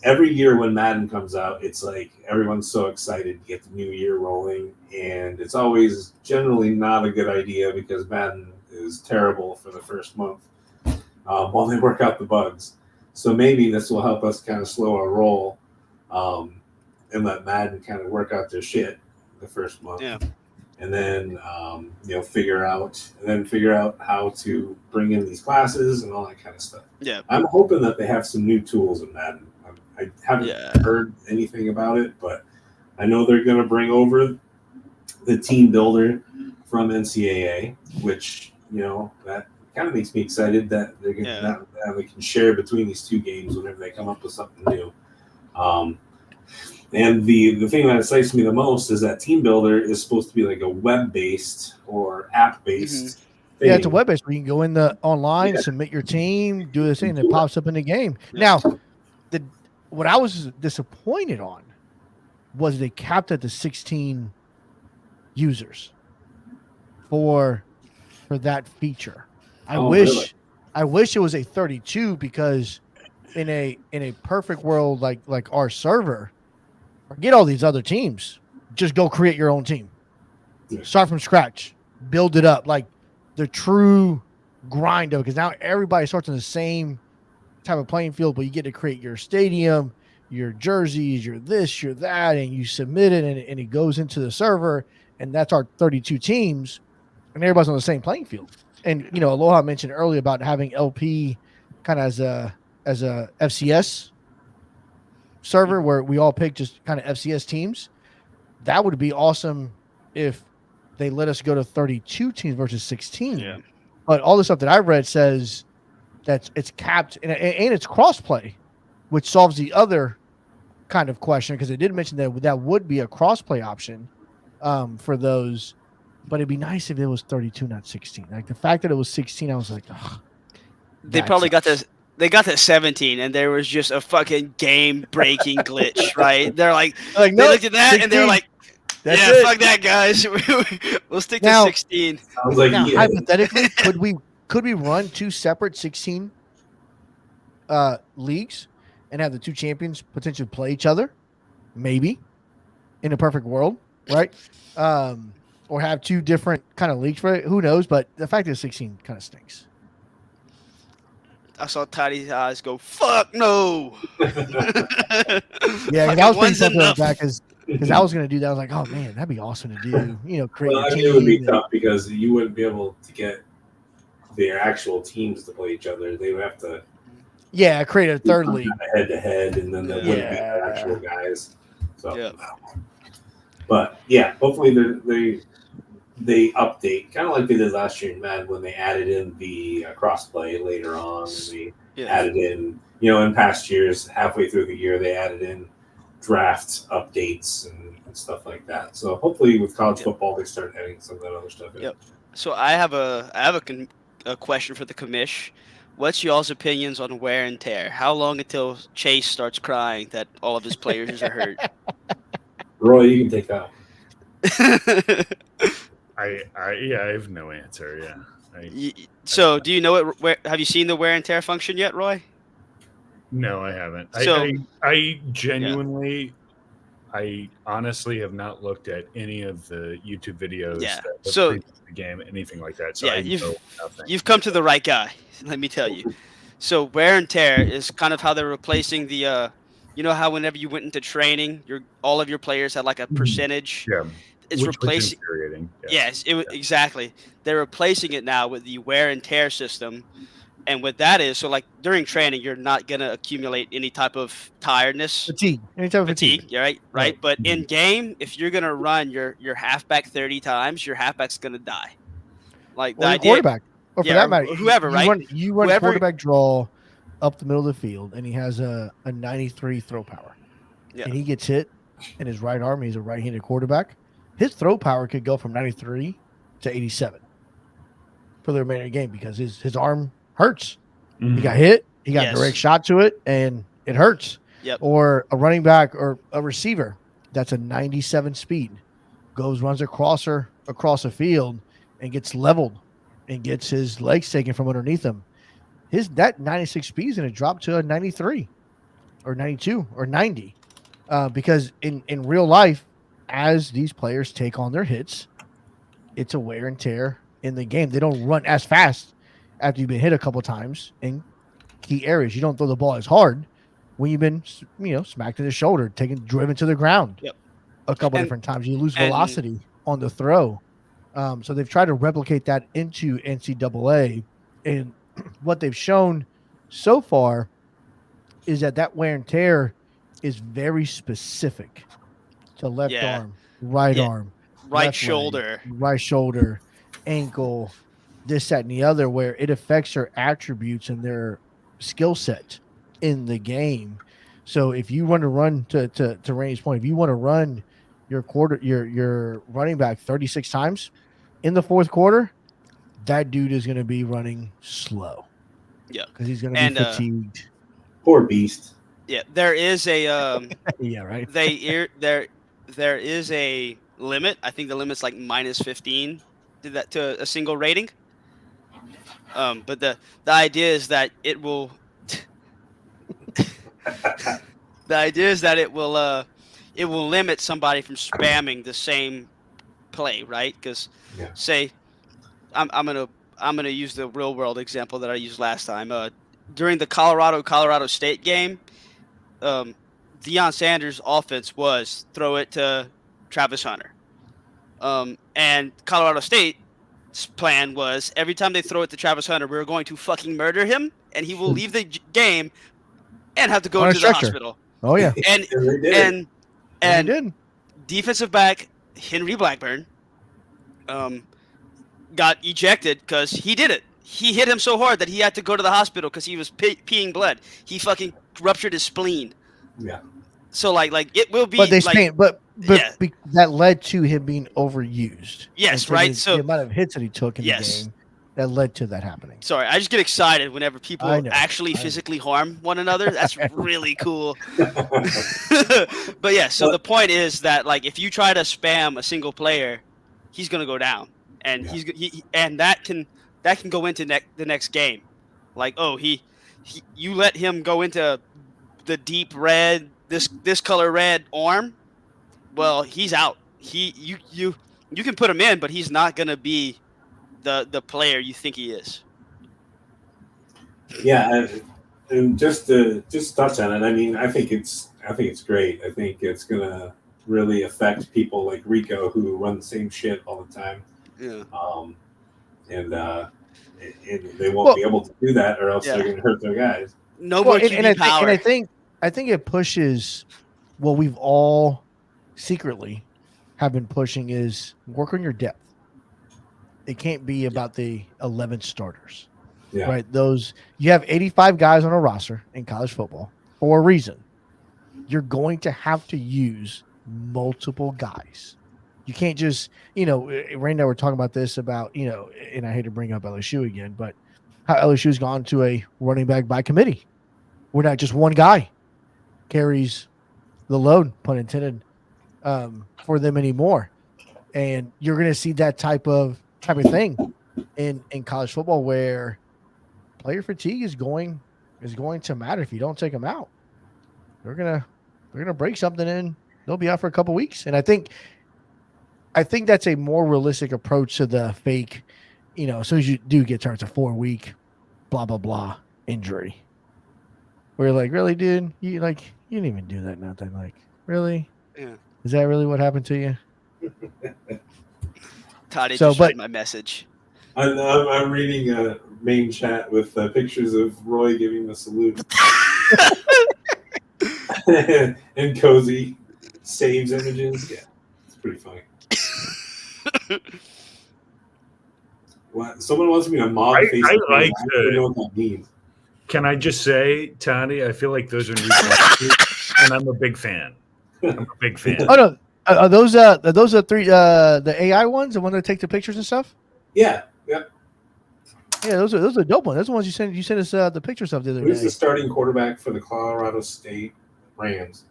D: Every year when Madden comes out, it's like everyone's so excited to get the new year rolling. And it's always generally not a good idea because Madden is terrible for the first month while they work out the bugs. So maybe this will help us kind of slow our roll and let Madden kind of work out their shit the first month.
C: Yeah.
D: And then figure out how to bring in these classes and all that kind of stuff.
C: Yeah.
D: I'm hoping that they have some new tools in Madden. I haven't heard anything about it, but I know they're going to bring over the team builder from NCAA, which that kind of makes me excited that they're going that we can share between these two games whenever they come up with something new. And the thing that excites me the most is that Team Builder is supposed to be like a web-based or app-based thing.
B: Yeah, it's a web-based where you can go in the online, submit your team, do this thing, and it pops up in the game. Yeah. Now, what I was disappointed on was they capped at the 16 users for that feature. I wish it was a 32 because in a perfect world like our server, forget all these other teams. Just go create your own team. Yeah. Start from scratch. Build it up. Like the true grind of it. Because now everybody starts on the same type of playing field, but you get to create your stadium, your jerseys, your this, your that, and you submit it and it goes into the server. And that's our 32 teams. And everybody's on the same playing field. And, Aloha mentioned earlier about having LP kind of as a FCS server where we all pick just kind of FCS teams. That would be awesome if they let us go to 32 teams versus 16.
C: Yeah.
B: But all the stuff that I've read says that it's capped and it's crossplay, which solves the other kind of question because they did mention that would be a crossplay option for those. But it'd be nice if it was 32, not 16. Like the fact that it was 16, I was like, ugh.
C: They probably got this. They got to 17, and there was just a fucking game-breaking glitch, right? They're like they looked at that, 16. And they were like, fuck that, guys. We'll stick to 16.
D: Sounds like
B: hypothetically, could we run two separate 16 leagues and have the two champions potentially play each other? Maybe. In a perfect world, right? Or have two different kind of leagues for it. Who knows? But the fact that 16 kind of stinks.
C: I saw Tidy's eyes go, fuck no.
B: Yeah, I was pretty something like that because I was going to do that. I was like, oh, man, that'd be awesome to do. Create a team.
D: It would be tough because you wouldn't be able to get their actual teams to play each other. They would have to
B: create a third league.
D: Head-to-head, and then there wouldn't be actual guys. So, But, hopefully they update, kind of like they did last year in Madden when they added in the crossplay later on. And they added in, in past years, halfway through the year, they added in draft updates and stuff like that. So hopefully with college football, they start adding some of that other stuff in.
C: Yep. So I have a question for the commish. What's y'all's opinions on wear and tear? How long until Chase starts crying that all of his players are hurt?
D: Roy, you can take that.
E: I have no answer. Yeah.
C: So, do you know it? Have you seen the wear and tear function yet, Roy?
E: No, I haven't.
C: So,
E: I genuinely, I honestly have not looked at any of the YouTube videos.
C: Yeah.
E: That
C: so
E: the game, anything like that. So
C: you've come to the right guy. Let me tell you. So wear and tear is kind of how they're replacing the. You know how whenever you went into training, all of your players had like a percentage.
E: Yeah.
C: It's replacing. Yes, exactly. They're replacing it now with the wear and tear system, and what that is, so like during training, you're not gonna accumulate any type of tiredness,
B: fatigue, any type of fatigue.
C: Right. But in game, if you're gonna run your halfback 30 times, your halfback's gonna die. Like the idea,
B: quarterback, or for that matter,
C: whoever, right?
B: You run quarterback draw up the middle of the field, and he has a 93 throw power, and he gets hit in his right arm. He's a right-handed quarterback. His throw power could go from 93 to 87 for the remainder of the game because his arm hurts. Mm-hmm. He got hit. He got a direct shot to it, and it hurts.
C: Yep.
B: Or a running back or a receiver that's a 97 speed runs across the field and gets leveled and gets his legs taken from underneath him. That 96 speed is going to drop to a 93 or 92 or 90 because in real life, as these players take on their hits, it's a wear and tear in the game. They don't run as fast after you've been hit a couple times in key areas. You don't throw the ball as hard when you've been, smacked in the shoulder, driven to the ground a couple different times. You lose velocity on the throw. So they've tried to replicate that into NCAA. And what they've shown so far is that wear and tear is very specific to left arm, right arm,
C: right shoulder,
B: ankle, this, that, and the other, where it affects their attributes and their skill set in the game. So if you want to run to Rainey's point, if you want to run your running back 36 times in the fourth quarter, that dude is going to be running slow.
C: Yeah,
B: because he's going to be fatigued.
D: Poor beast.
C: Yeah, there is a
B: yeah, right.
C: There is a limit. I think the limit's like -15 to a single rating. But the idea is that it will. The idea is that it will limit somebody from spamming the same play, right? Because say, I'm gonna use the real world example that I used last time. During the Colorado State game, Deion Sanders' offense was throw it to Travis Hunter, and Colorado State's plan was every time they throw it to Travis Hunter, we're going to fucking murder him, and he will leave the game and have to go into the hospital.
B: Oh yeah,
C: and defensive back Henry Blackburn got ejected because he did it. He hit him so hard that he had to go to the hospital because he was peeing blood. He fucking ruptured his spleen.
D: Yeah.
C: So like it will be.
B: But that led to him being overused.
C: Yes, right.
B: So the amount of hits that he took in the game that led to that happening.
C: Sorry, I just get excited whenever people actually physically harm one another. That's really cool. But yeah, so the point is that like if you try to spam a single player, he's gonna go down, and and that can go into the next game. Like, you let him go into the deep red, this color red arm. Well, he's out. You can put him in, but he's not gonna be the player you think he is.
D: Yeah, and just to touch on it, I mean, I think it's great. I think it's gonna really affect people like Rico who run the same shit all the time.
C: Yeah.
D: And they won't be able to do that, or else they're going to hurt their guys.
C: No more QB power.
B: And I think it pushes what we've all secretly have been pushing is work on your depth. It can't be about the 11 starters, right? You have 85 guys on a roster in college football for a reason. You're going to have to use multiple guys. You can't just, Ray and I were talking about this about, and I hate to bring up LSU again, but how LSU's gone to a running back by committee. We're not just one guy carries the load, pun intended, for them anymore. And you're going to see that type of thing in college football where player fatigue is going to matter if you don't take them out. They're gonna break something and they'll be out for a couple weeks. And I think that's a more realistic approach to the fake, as soon as you do get turned to 4-week, blah blah blah injury. Where you're like, really, dude? You didn't even do that, nothing. Like, really?
C: Yeah.
B: Is that really what happened to you?
C: Todd just read my message.
D: I'm reading a main chat with pictures of Roy giving the salute. And Cozy saves images. Yeah, it's pretty funny. What? Someone wants me to mob Facebook.
E: I like
D: I don't know what that means.
E: Can I just say, Tony, I feel like those are new classes, and I'm a big fan. I'm a big fan.
B: Oh no, are those three the AI ones, the one that take the pictures and stuff?
D: Yeah.
B: Yeah, those are dope ones. Those are the ones you sent us the pictures of the other
D: Who's
B: day.
D: the starting quarterback for the Colorado State Rams?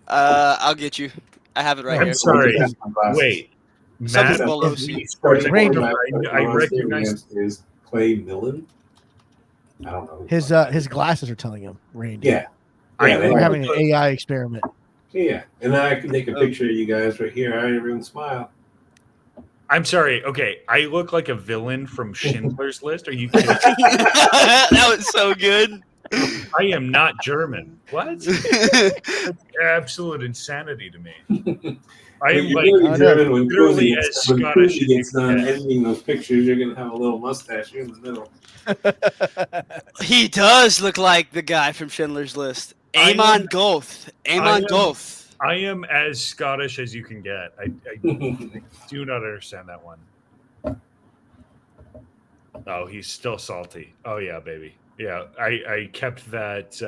C: I'll get you. I have it right here.
E: I'm sorry. Wait.
C: Something
E: Matt,
C: Belosi.
D: Starting
B: Randy.
D: quarterback for the
E: I
D: Colorado State
E: recognize
D: Rams is Clay Millen. I don't know.
B: His glasses are telling him, Randy.
D: Yeah.
B: We're having an AI experiment.
D: Yeah, and then I can take a picture of you guys right here. All right, everyone smile.
E: I'm sorry. Okay, I look like a villain from Schindler's List. Are you kidding?
C: That was so good.
E: I am not German. What? That's absolute insanity to me. I am
D: You're
E: like
D: gonna be German when
E: literally
D: Cozy
E: as
D: when
E: Scottish
D: Cozy
E: as you
D: gets done
E: can.
D: editing those pictures. You're gonna have a little mustache here in the middle.
C: He does look like the guy from Schindler's List. Amon Goth. Goth.
E: I am as Scottish as you can get. I do not understand that one. Oh, he's still salty. Oh yeah, baby. Yeah, I kept that.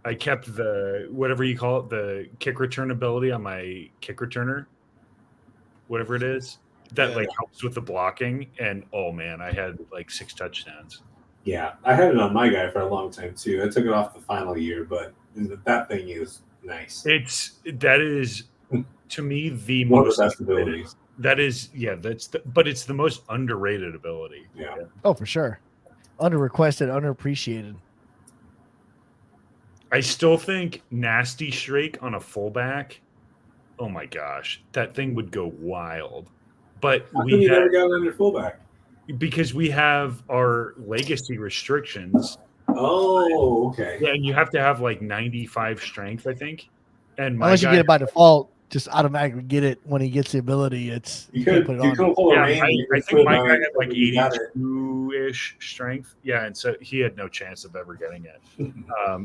E: I kept the whatever you call it, the kick return ability on my kick returner, whatever it is that like helps with the blocking. And oh man, I had like 6 touchdowns.
D: Yeah, I had it on my guy for a long time too. I took it off the final year, but that thing is nice.
E: That is to me the
D: one
E: most
D: of the best abilities.
E: That is, but it's the most underrated ability.
D: Yeah.
B: Oh, for sure. Under requested, underappreciated.
E: I still think Nasty Shrake on a fullback. Oh my gosh, that thing would go wild. But
D: we never got under fullback
E: because we have our legacy restrictions.
D: Oh, okay.
E: Yeah, and you have to have like 95 strength, I think. And
B: unless you get it by default, just automatically get it when he gets the ability. It's
D: you can put it on.
E: I think my guy had like 82-ish strength. Yeah, and so he had no chance of ever getting it.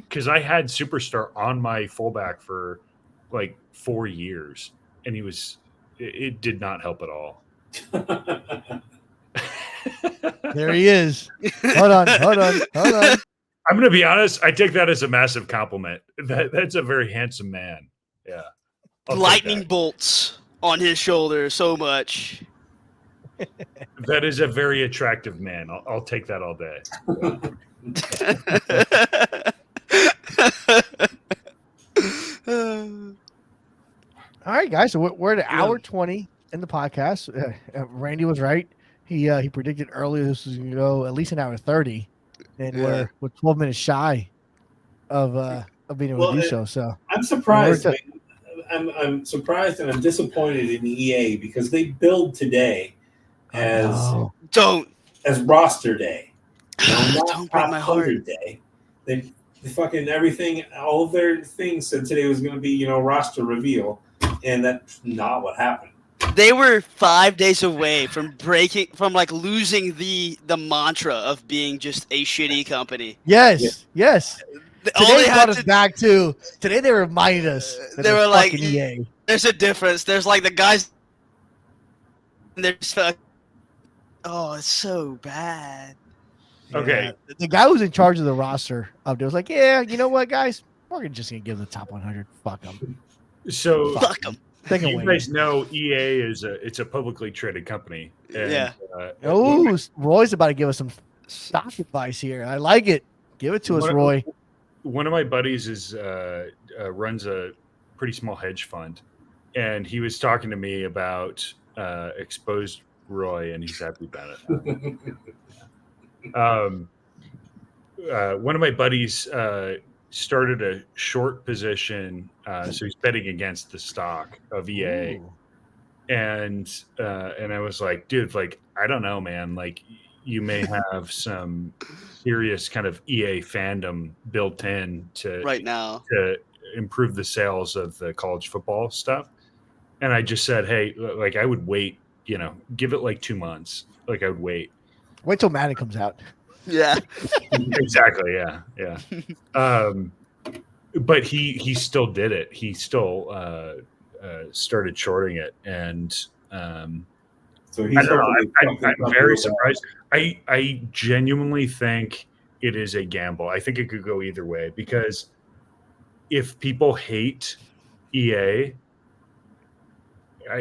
E: Because I had Superstar on my fullback for like 4 years, and it did not help at all.
B: There he is. Hold on.
E: I'm going to be honest. I take that as a massive compliment. That's a very handsome man. Yeah.
C: Lightning bolts on his shoulder so much.
E: That is a very attractive man. I'll take that all day.
B: All right, guys. So we're at hour 20 in the podcast. Randy was right. He predicted earlier this was going to go at least an hour 30, and we're 12 minutes shy of being able to do so. So
D: I'm surprised. I'm surprised and I'm disappointed in EA because they build today as roster day.
C: Don't break my heart.
D: Day. They fucking everything. All of their things said today was going to be roster reveal, and that's not what happened.
C: They were 5 days away from losing the mantra of being just a shitty company.
B: Yes. Today brought us back to today. They reminded us that
C: they were like,
B: EA.
C: There's a difference. There's like the guys. There's oh, it's so bad.
E: Okay,
B: the guy who's in charge of the roster up there was like, "Yeah, you know what, guys, we're just gonna give the top 100. Fuck them."
E: So
C: fuck them.
E: You guys know EA it's a publicly traded company. And,
B: Roy's about to give us some stock advice here. I like it. Give it to us, Roy.
E: One of my buddies runs a pretty small hedge fund, and he was talking to me about exposed Roy, and he's happy about it. One of my buddies started a short position, so he's betting against the stock of EA. Ooh. And I was like, dude, like, I don't know, man. Like, you may have some serious kind of EA fandom built in to
C: right now
E: to improve the sales of the college football stuff. And I just said, hey, like, I would wait, give it like 2 months. Like, I would wait.
B: Wait till Madden comes out.
C: Yeah.
E: Exactly. Yeah. But he still did it. He still started shorting it, and
D: so he's
E: I'm very surprised. I genuinely think it is a gamble. I think it could go either way, because if people hate EA,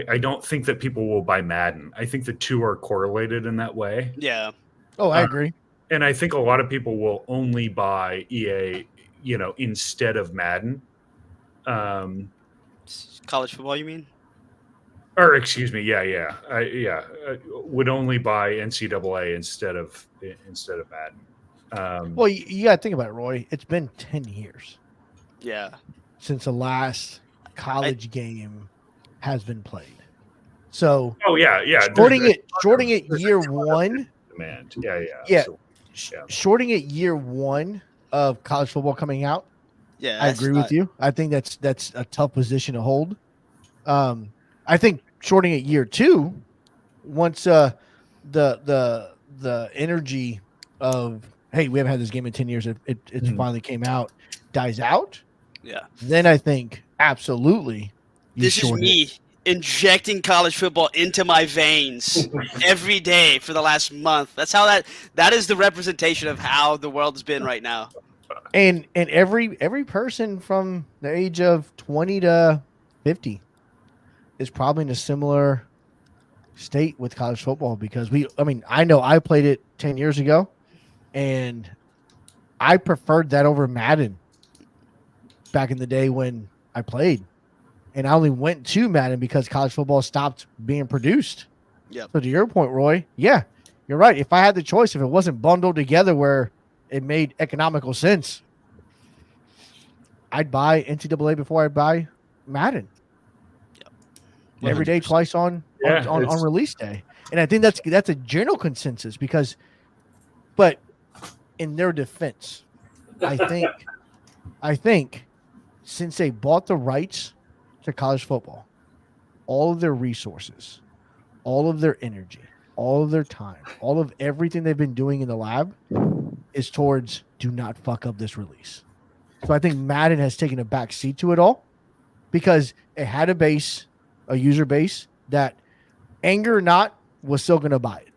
E: I don't think that people will buy Madden. I think the two are correlated in that way.
C: Yeah.
B: Oh, I agree.
E: And I think a lot of people will only buy EA, instead of Madden.
C: College football, you mean?
E: Or excuse me, would only buy NCAA instead of Madden.
B: Well, you got to think about it, Roy. It's been 10 years.
C: Yeah.
B: Since the last college game has been played. So.
E: Oh yeah.
B: Shorting it year one.
E: Demand.
B: Yeah. Shorting it year one of college football coming out.
C: Yeah,
B: I agree with you. I think that's a tough position to hold. I think shorting it year two, once the energy of hey, we haven't had this game in 10 years, it finally came out, dies out.
C: Yeah.
B: Then I think absolutely.
C: This is me injecting college football into my veins every day for the last month. That's how that is the representation of how the world has been right now.
B: And every person from the age of 20 to 50 is probably in a similar state with college football because I know I played it 10 years ago and I preferred that over Madden back in the day when I played. And I only went to Madden because college football stopped being produced.
C: Yeah.
B: So to your point, Roy, yeah, you're right. If I had the choice, if it wasn't bundled together where it made economical sense, I'd buy NCAA before I'd buy Madden. Yep. Every day, twice on release day. And I think that's a general consensus but in their defense, I think since they bought the rights to college football, all of their resources, all of their energy, all of their time, all of everything they've been doing in the lab is towards do not fuck up this release. So I think Madden has taken a back seat to it all because it had a user base that, anger or not, was still going to buy it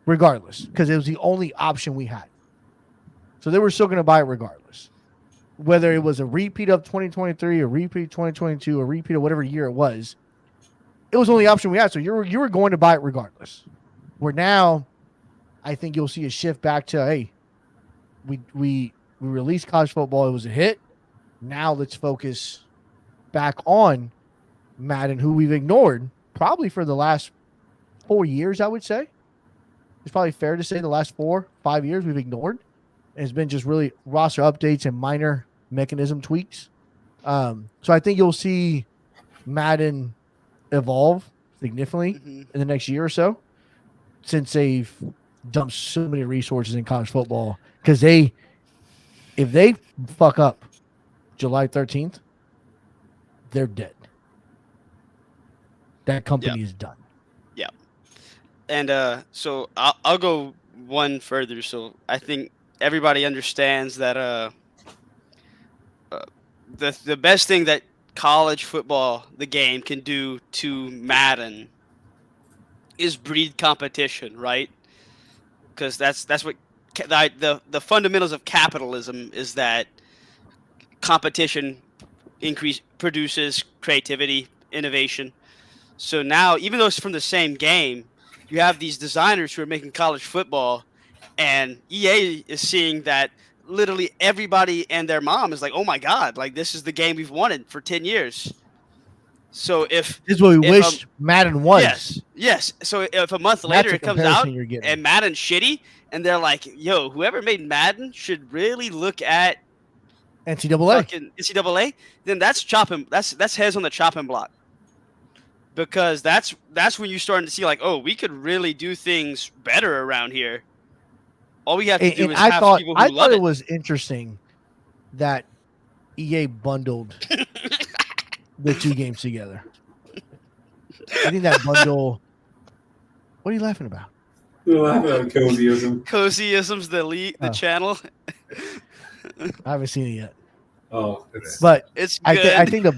B: regardless because it was the only option we had. So they were still going to buy it regardless. Whether it was a repeat of 2023, a repeat of 2022, a repeat of whatever year it was the only option we had. So you were going to buy it regardless. Where now, I think you'll see a shift back to, hey, we released college football. It was a hit. Now let's focus back on Madden, who we've ignored probably for the last 4 years, I would say. It's probably fair to say the last 4-5 years we've ignored. And it's been just really roster updates and minor mechanism tweaks. So I think you'll see Madden evolve significantly in the next year or so since they've dumped so many resources in college football. Because if they fuck up July 13th, they're dead. That company is done.
C: Yeah. And so I'll go one further. So I think everybody understands that the best thing that college football, the game, can do to Madden is breed competition, right? Because that's what the fundamentals of capitalism is, that competition produces creativity, innovation. So now, even though it's from the same game, you have these designers who are making college football, and EA is seeing that literally everybody and their mom is like, oh my God, like this is the game we've wanted for 10 years. So this
B: is what we wish Madden was.
C: Yes. So if a month later it comes out and Madden's shitty, and they're like, yo, whoever made Madden should really look at NCAA, then that's heads on the chopping block. Because that's when you're starting to see like, oh, we could really do things better around here. All we have to do is have people who love it. I thought
B: it was interesting that EA bundled the two games together. I think that bundle. What are you laughing about?
D: You're laughing at Cozyism.
C: Cozyism's the channel.
B: I haven't seen it yet.
D: Oh,
B: but
C: it's good.
B: I think the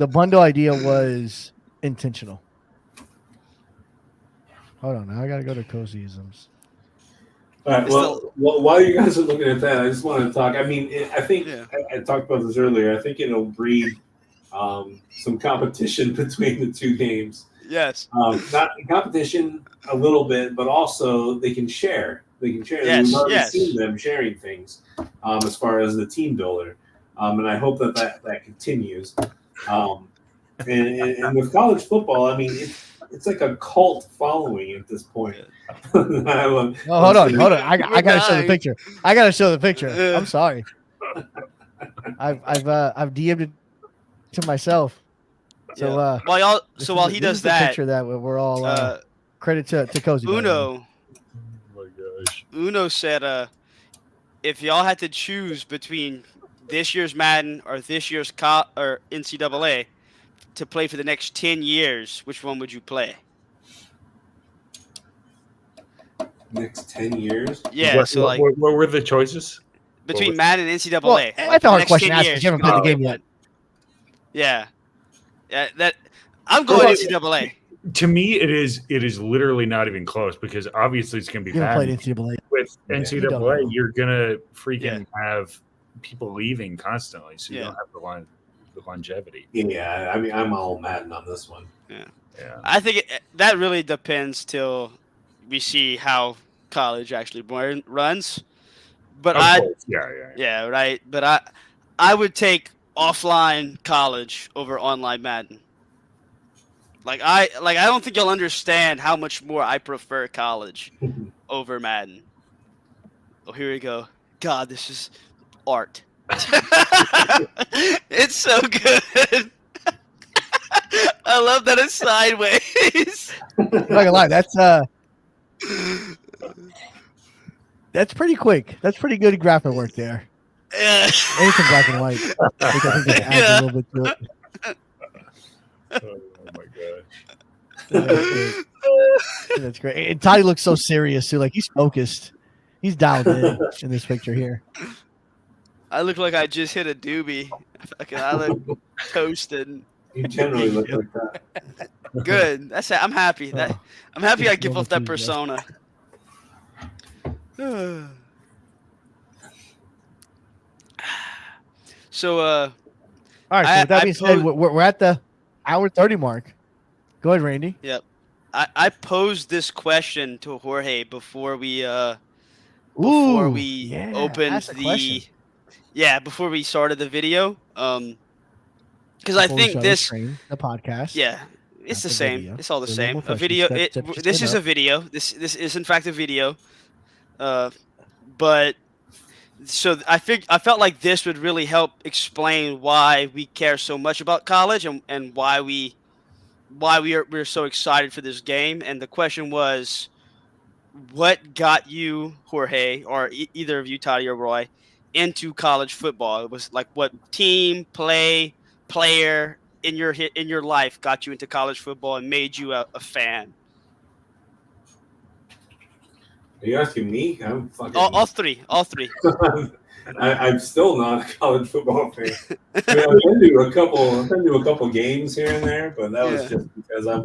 B: bundle idea was intentional. Hold on, now I gotta go to Cozyisms.
D: All right. Well, while you guys are looking at that, I just want to talk. I mean, I think I talked about this earlier. I think it'll breed some competition between the two games.
C: Yes.
D: Not in competition a little bit, but also they can share. They can share.
C: Yes,
D: We've already
C: yes.
D: seen them sharing things as far as the team builder, and I hope that continues. And with college football, I mean, it's like a cult following at this point.
B: Hold on. I gotta show the
C: dying.
B: picture. I'm sorry. I've DM'd it to myself. So
C: while he does that,
B: picture that we're all credit to Cozy.
C: Uno.
E: Oh my gosh.
C: Uno said, if y'all had to choose between this year's Madden or this year's or NCAA to play for the next 10 years, which one would you play?
D: Next 10 years?
C: Yeah.
E: What were the choices?
C: Between Madden and NCAA.
B: Well, that's a hard question to ask because you haven't played the game yet.
C: Yeah. I'm going NCAA.
E: To me, it is literally not even close because obviously it's going to be
B: you
E: bad.
B: Played NCAA.
E: With NCAA, you're going to freaking have people leaving constantly, so you don't have the longevity.
D: Yeah, I mean, I'm all Madden on this one.
C: Yeah. I think that really depends till we see how college actually runs. But right. But I would take offline college over online Madden. I don't think you'll understand how much more I prefer college over Madden. Oh, here we go. God, this is art. It's so good. I love that it's sideways.
B: I'm not gonna lie, that's pretty quick. That's pretty good graphic work there.
C: Yeah.
B: And it's in black and white. I think it adds a little bit to it.
E: Oh my gosh.
B: That's great. And Toddy looks so serious too. Like he's focused. He's dialed in this picture here.
C: I look like I just hit a doobie. I look toasted.
D: You generally look like that.
C: Good. That's it. I'm happy. I'm happy I give off that persona. So
B: all right, so with that being said, we're at the hour 30 mark. Go ahead, Randy.
C: Yep. I posed this question to Jorge before we opened before we started the video. Because I think
B: the podcast.
C: Yeah, it's the same. Video. It's all the same. A video. This is a video. This is in fact a video. But so I felt like this would really help explain why we care so much about college and why we're so excited for this game. And the question was, what got you, Jorge, or either of you, Toddy or Roy, into college football? It was like what team, player in your life got you into college football and made you a fan?
D: Are you asking me? I'm fucking.
C: All three.
D: I'm still not a college football fan. I've been to a couple games here and there, but that was just because I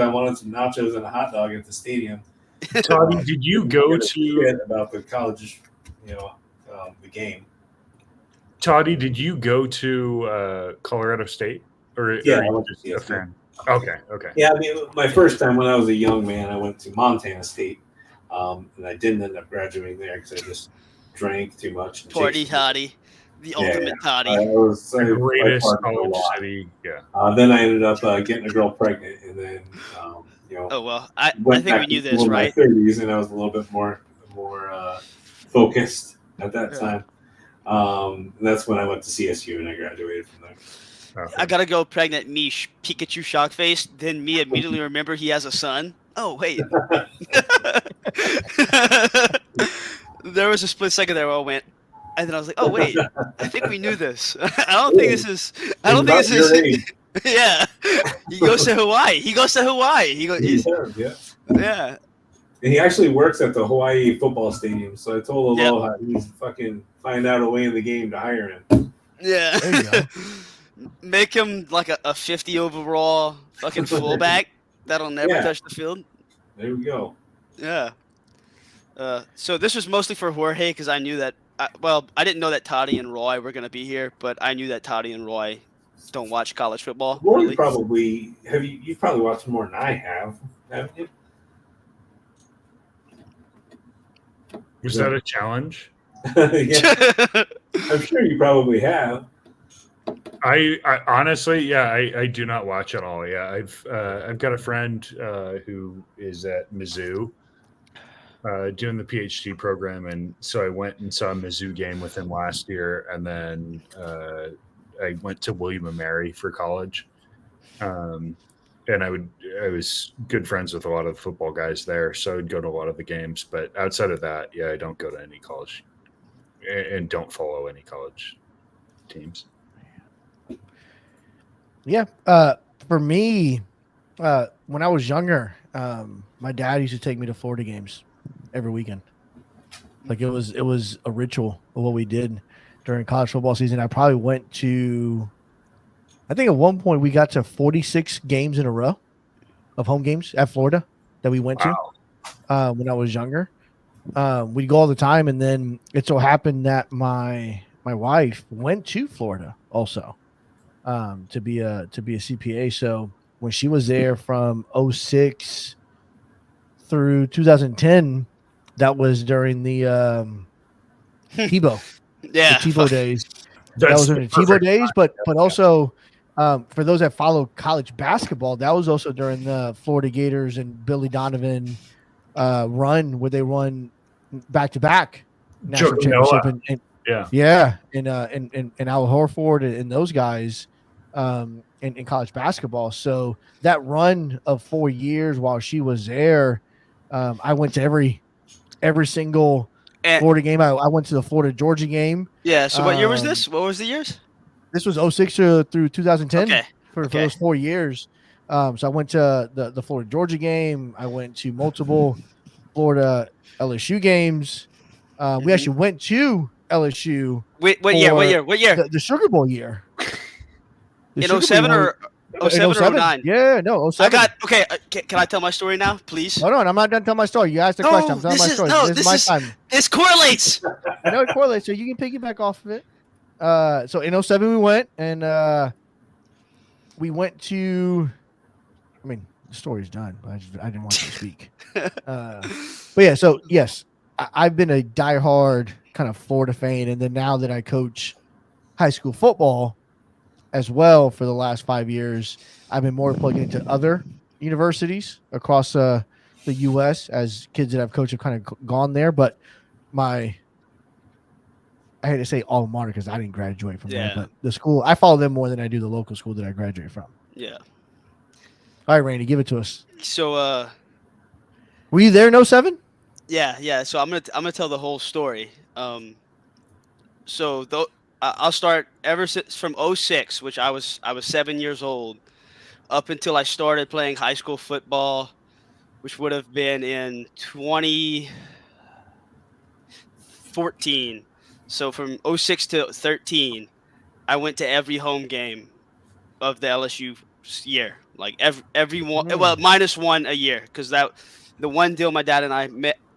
D: wanted some nachos and a hot dog at the stadium.
E: Toddy, did you go to
D: about the college, the game?
E: Toddy, did you go to Colorado State or
D: I
E: are
D: went
E: you
D: to
E: just a fan? Okay.
D: Yeah, I mean, my first time when I was a young man, I went to Montana State, and I didn't end up graduating there because I just drank too much.
C: Party Toddy, the ultimate Toddy.
D: I was
E: the greatest college city. Yeah.
D: Then I ended up getting a girl pregnant, and then
C: Oh well, I think we knew this, right?
D: In my 30s, and I was a little bit more focused at that time. And that's when I went to CSU and I graduated from there.
C: Okay. I got a girl pregnant, me, Pikachu shock face. Then me immediately remember he has a son. Oh wait. There was a split second there where I went, and then I was like, "Oh wait, I think we knew this. I don't think this is. Yeah." He goes to Hawaii. Yeah.
D: And he actually works at the Hawaii football stadium. So I told Aloha he's fucking find out a way in the game to hire him.
C: Yeah.
B: There you go.
C: Make him like a 50 overall fucking fullback that'll never touch the field.
D: There we go.
C: Yeah. So this was mostly for Jorge because I knew that. I didn't know that Toddy and Roy were gonna be here, but I knew that Toddy and Roy don't watch college football.
D: Well,
C: really.
D: You've probably watched more than I have, haven't you?
E: Was that a challenge?
D: Yeah. I'm sure you probably have.
E: I honestly, yeah, I do not watch at all. Yeah, I've got a friend who is at Mizzou doing the PhD program, and so I went and saw a Mizzou game with him last year, and then I went to William and Mary for college, and I was good friends with a lot of the football guys there, so I'd go to a lot of the games. But outside of that, yeah, I don't go to any college and don't follow any college teams.
B: Yeah. For me, when I was younger, my dad used to take me to Florida games every weekend. Like it was a ritual of what we did during college football season. I probably went to, I think at one point we got to 46 games in a row of home games at Florida that we went to when I was younger. We'd go all the time, and then it so happened that my wife went to Florida also to be a CPA. So when she was there from 2006 through 2010, that was during the Tebow,
C: Yeah,
B: the Tebow days. That
E: That's
B: was during the Tebow days, but also for those that follow college basketball, that was also during the Florida Gators and Billy Donovan run where they won back-to-back national championship, and Al Horford and those guys in college basketball. So that run of 4 years while she was there, I went to every single Florida game. I went to the Florida Georgia game.
C: Yeah. So what year was this? What was the years?
B: This was 2006 through 2010
C: Okay.
B: for those 4 years. So I went to the Florida Georgia game. I went to multiple Florida LSU games. We actually went to LSU.
C: What year? What year?
B: The Sugar Bowl year.
C: In 07 or 07 or 09?
B: Yeah, no, 07.
C: Okay. Can I tell my story now, please?
B: No, I'm not done telling my story. You asked the question. I'm telling my story. This is my time.
C: This correlates.
B: I know it correlates, so you can piggyback off of it. So in 07 we went, and we went to, I mean, the story's done, but I didn't want to speak. But yeah, so yes, I've been a diehard kind of Florida fan, and then now that I coach high school football as well for the last 5 years, I've been more plugged into other universities across the U.S. as kids that I've coached have kind of gone there. But I hate to say alma mater because I didn't graduate from there, but the school, I follow them more than I do the local school that I graduated from.
C: Yeah.
B: All right, Randy, give it to us.
C: So,
B: were you there in 07?
C: Yeah. So I'm gonna tell the whole story. I'll start ever since from 06, which I was 7 years old, up until I started playing high school football, which would have been in 2014. So from 06 to 13, I went to every home game of the LSU year, like every one. Well, minus one a year, because the one deal my dad and I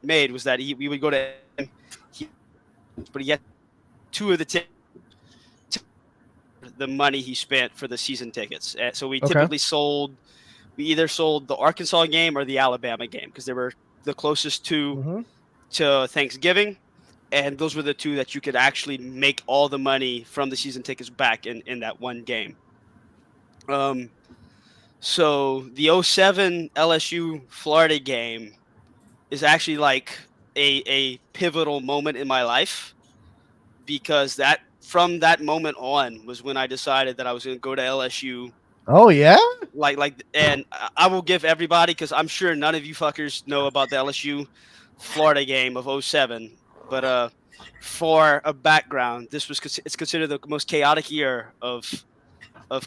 C: made was that we would go to him, but he had two of the the money he spent for the season tickets. So we typically either sold the Arkansas game or the Alabama game, because they were the closest to Thanksgiving. And those were the two that you could actually make all the money from the season tickets back in that one game. So the 07 LSU Florida game is actually like a pivotal moment in my life, because from that moment on was when I decided that I was going to go to LSU.
B: Oh yeah.
C: And I will give everybody, because I'm sure none of you fuckers know about the LSU Florida game of 07. But for a background, it's considered the most chaotic year of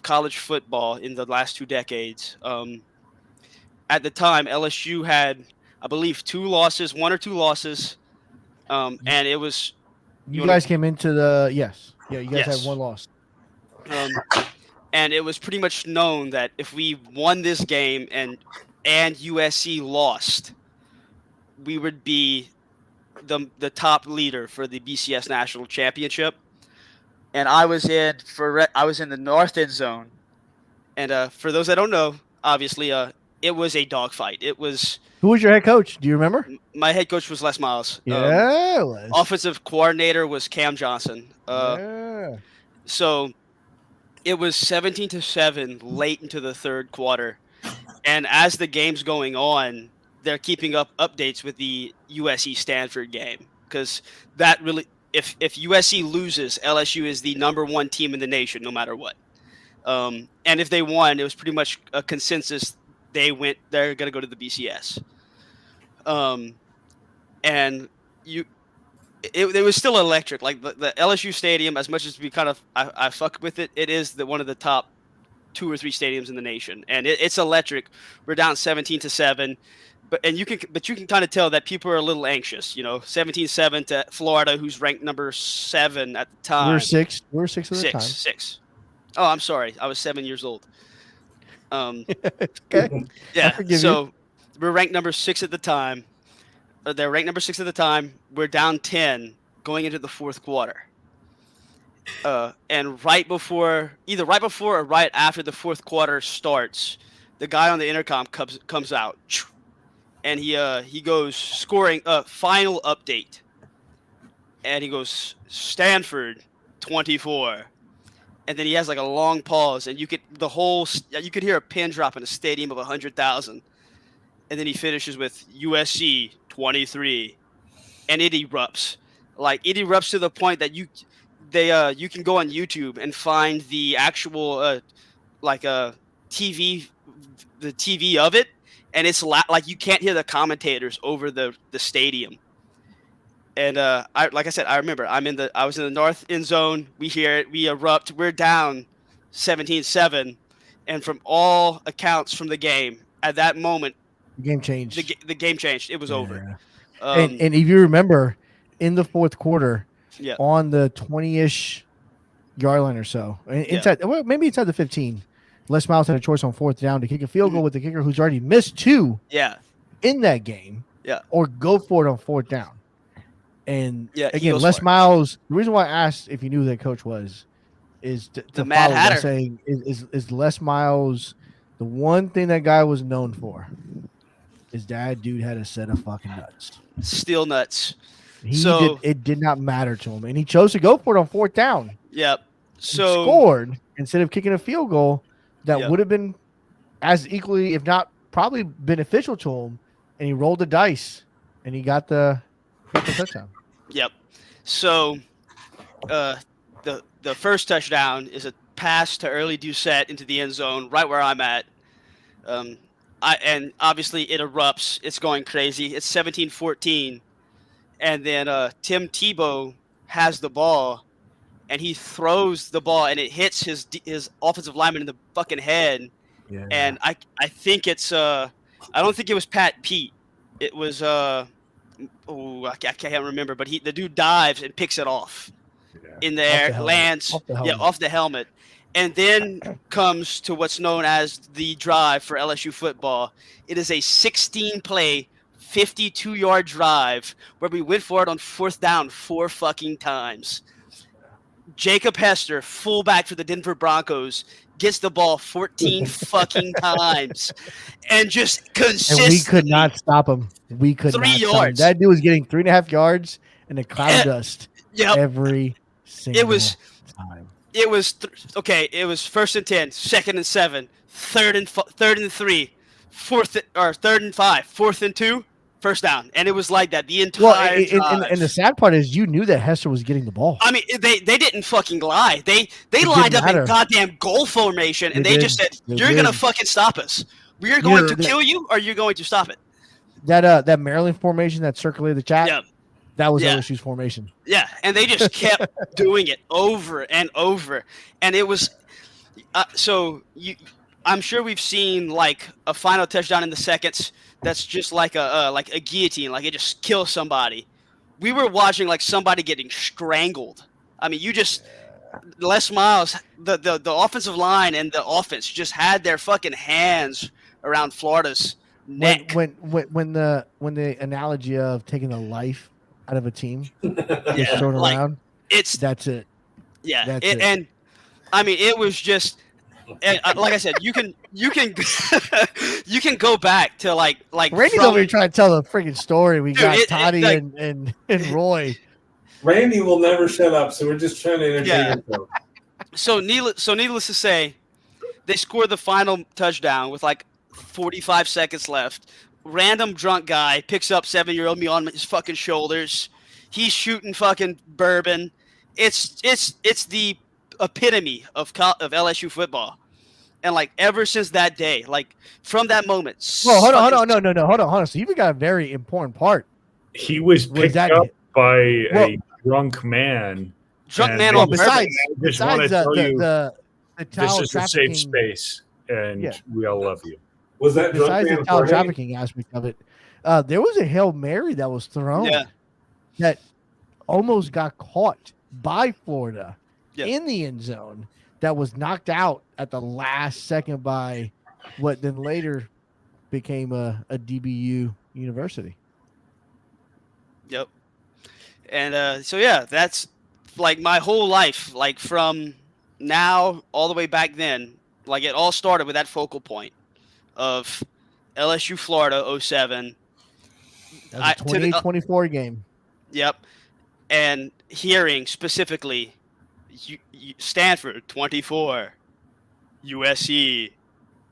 C: college football in the last 2 decades. At the time, LSU had, I believe, 1 or 2 losses, and it was.
B: You guys came into you guys had 1 loss.
C: And it was pretty much known that if we won this game and USC lost, we would be the top leader for the BCS National Championship. and I was in the north end zone. And for those that don't know, obviously, it was a dogfight. It was.
B: Who was your head coach? Do you remember?
C: My head coach was Les Miles.
B: Yeah, it was.
C: Offensive coordinator was Cam Johnson.
B: Yeah.
C: So it was 17-7 late into the third quarter, and as the game's going on, they're keeping up updates with the USC Stanford game, because that really, if USC loses, LSU is the #1 team in the nation, no matter what. And if they won, it was pretty much a consensus. They're going to go to the BCS. And it was still electric. Like the LSU stadium, as much as we kind of I fuck with it, it is one of the top 2 or 3 stadiums in the nation, and it's electric. We're down 17-7, but you can kind of tell that people are a little anxious. 17-7 to Florida, who's ranked number 7 at the time.
B: We're 6. We're 6 at the time.
C: 6. Oh, I'm sorry. I was 7 years old.
B: Okay.
C: Yeah. So we're ranked number 6 at the time. They're ranked number 6 at the time. We're down 10 going into the fourth quarter. And right before or right after the fourth quarter starts, the guy on the intercom comes out, and he goes scoring final update, and he goes Stanford 24, and then he has like a long pause, and you could hear a pin drop in a stadium of 100,000, and then he finishes with USC 23, and it erupts. Like, it erupts to the point that you can go on YouTube and find the actual TV of it, and it's like you can't hear the commentators over the stadium. And like I said, I remember I was in the north end zone. We hear it, we erupt. We're down 17-7, and from all accounts from the game at that moment,
B: the game changed.
C: The game changed. It was over.
B: And if you remember, in the fourth quarter,
C: yeah,
B: on the 20-ish yard line or so, inside, well, maybe inside the 15, Les Miles had a choice on fourth down to kick a field goal with the kicker who's already missed 2 in that game, or go for it on fourth down. And again, Les Miles, the reason why I asked if you knew who that coach was is to
C: Mad
B: follow
C: Hatter.
B: by saying, is Les Miles the one thing that guy was known for? His dad, dude, had a set of fucking nuts.
C: Steel nuts.
B: It did not matter to him, and he chose to go for it on fourth down.
C: Yep. So
B: he scored instead of kicking a field goal that would have been as equally, if not probably beneficial to him, and he rolled the dice, and he got the touchdown.
C: Yep. So the first touchdown is a pass to Early Doucette into the end zone, right where I'm at. And obviously it erupts. It's going crazy. It's 17-14. And then Tim Tebow has the ball, and he throws the ball, and it hits his offensive lineman in the fucking head.
B: Yeah.
C: And I think it's I don't think it was Pat Pete. It was I can't remember, but the dude dives and picks it off in the air, lands off the helmet. And then comes to what's known as the drive for LSU football. It is a 16-play, 52-yard drive where we went for it on fourth down 4 fucking times. Jacob Hester, fullback for the Denver Broncos, gets the ball 14 fucking times and just consistently.
B: And we could not stop him. We could
C: 3
B: not
C: yards.
B: stop him. That dude was getting 3.5 yards in a cloud of dust every single time.
C: It was okay. It was 1st and 10, 2nd and 7, 3rd and 3, 3rd and 5, 4th and 2, first down, and it was like that the entire drive.
B: And the sad part is you knew that Hester was getting the ball.
C: I mean, they didn't fucking lie. They lined up in goddamn goal formation, and they just said, "You're gonna fucking stop us. We're going to kill you, or you're going to stop it."
B: That Maryland formation that circulated the chat.
C: Yeah.
B: That was LSU's formation.
C: Yeah, and they just kept doing it over and over, and it was I'm sure we've seen like a final touchdown in the seconds that's just like a guillotine, like it just kills somebody. We were watching like somebody getting strangled. I mean, Les Miles, the offensive line and the offense just had their fucking hands around Florida's neck.
B: When the analogy of taking the life out of a team is thrown around, that's it.
C: Yeah, and I mean, it was just, and, like I said, you can you can go back to like
B: Randy's over here trying to tell a freaking story. We got Toddy
C: like,
B: and Roy.
D: Randy will never shut up, so we're just trying to entertain him.
C: So needless to say, they scored the final touchdown with like 45 seconds left. Random drunk guy picks up 7-year-old me on his fucking shoulders. He's shooting fucking bourbon. It's the epitome of LSU football. And like ever since that day, like from that moment.
B: Well, hold on, no. So you've got a very important part.
E: He was picked up by a drunk man.
C: Drunk man on
B: besides
E: this is a safe space, and we all love you.
D: Was that
B: besides the child trafficking aspect of it? There was a Hail Mary that was thrown that almost got caught by Florida in the end zone that was knocked out at the last second by what then later became a DBU university.
C: Yep. And so that's like my whole life, like from now all the way back then. Like it all started with that focal point of LSU Florida 07.
B: That was a 28-24 game.
C: Yep. And hearing specifically Stanford 24, USC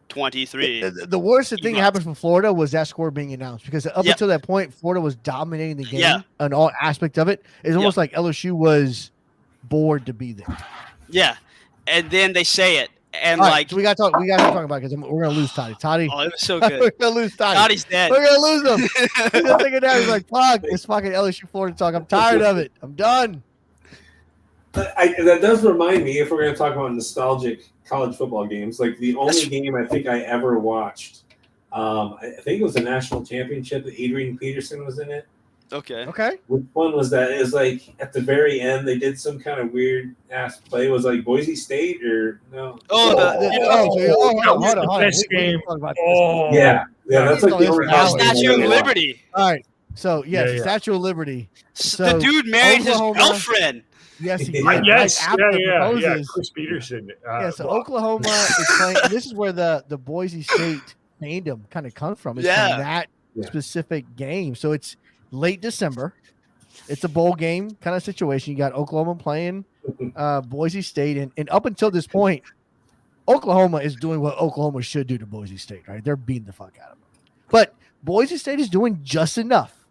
C: 23.
B: The worst thing that happened from Florida was that score being announced, because up until that point, Florida was dominating the game on all aspects of it. It's almost like LSU was bored to be there.
C: Yeah. And then they say it. And
B: all
C: like
B: right, so we got to talk about it because we're gonna lose Toddy.
C: Oh, it was so good.
B: We're gonna lose Toddy.
C: Toddy's dead.
B: We're gonna lose him. He's gonna take it down. He's like, "Fuck this fucking LSU Florida talk. I'm tired of it. I'm done."
D: That does remind me, if we're going to talk about nostalgic college football games, like the only game I think I ever watched, I think it was the national championship that Adrian Peterson was in it.
C: Okay.
D: Which one was that? It was like at the very end, they did some kind of weird ass play. It was like Boise State or no?
B: Hold on.
E: Best game.
D: Yeah, that's like the only
C: Statue of Liberty.
B: All right. So Statue of Liberty.
C: So the dude married his girlfriend.
B: Yes, he did.
E: Chris Peterson.
B: So Oklahoma is playing. And this is where the Boise State fandom kind of comes from. It's from that specific game. So it's late December. It's a bowl game kind of situation. You got Oklahoma playing Boise State, and up until this point, Oklahoma is doing what Oklahoma should do to Boise State. Right? They're beating the fuck out of them. But Boise State is doing just enough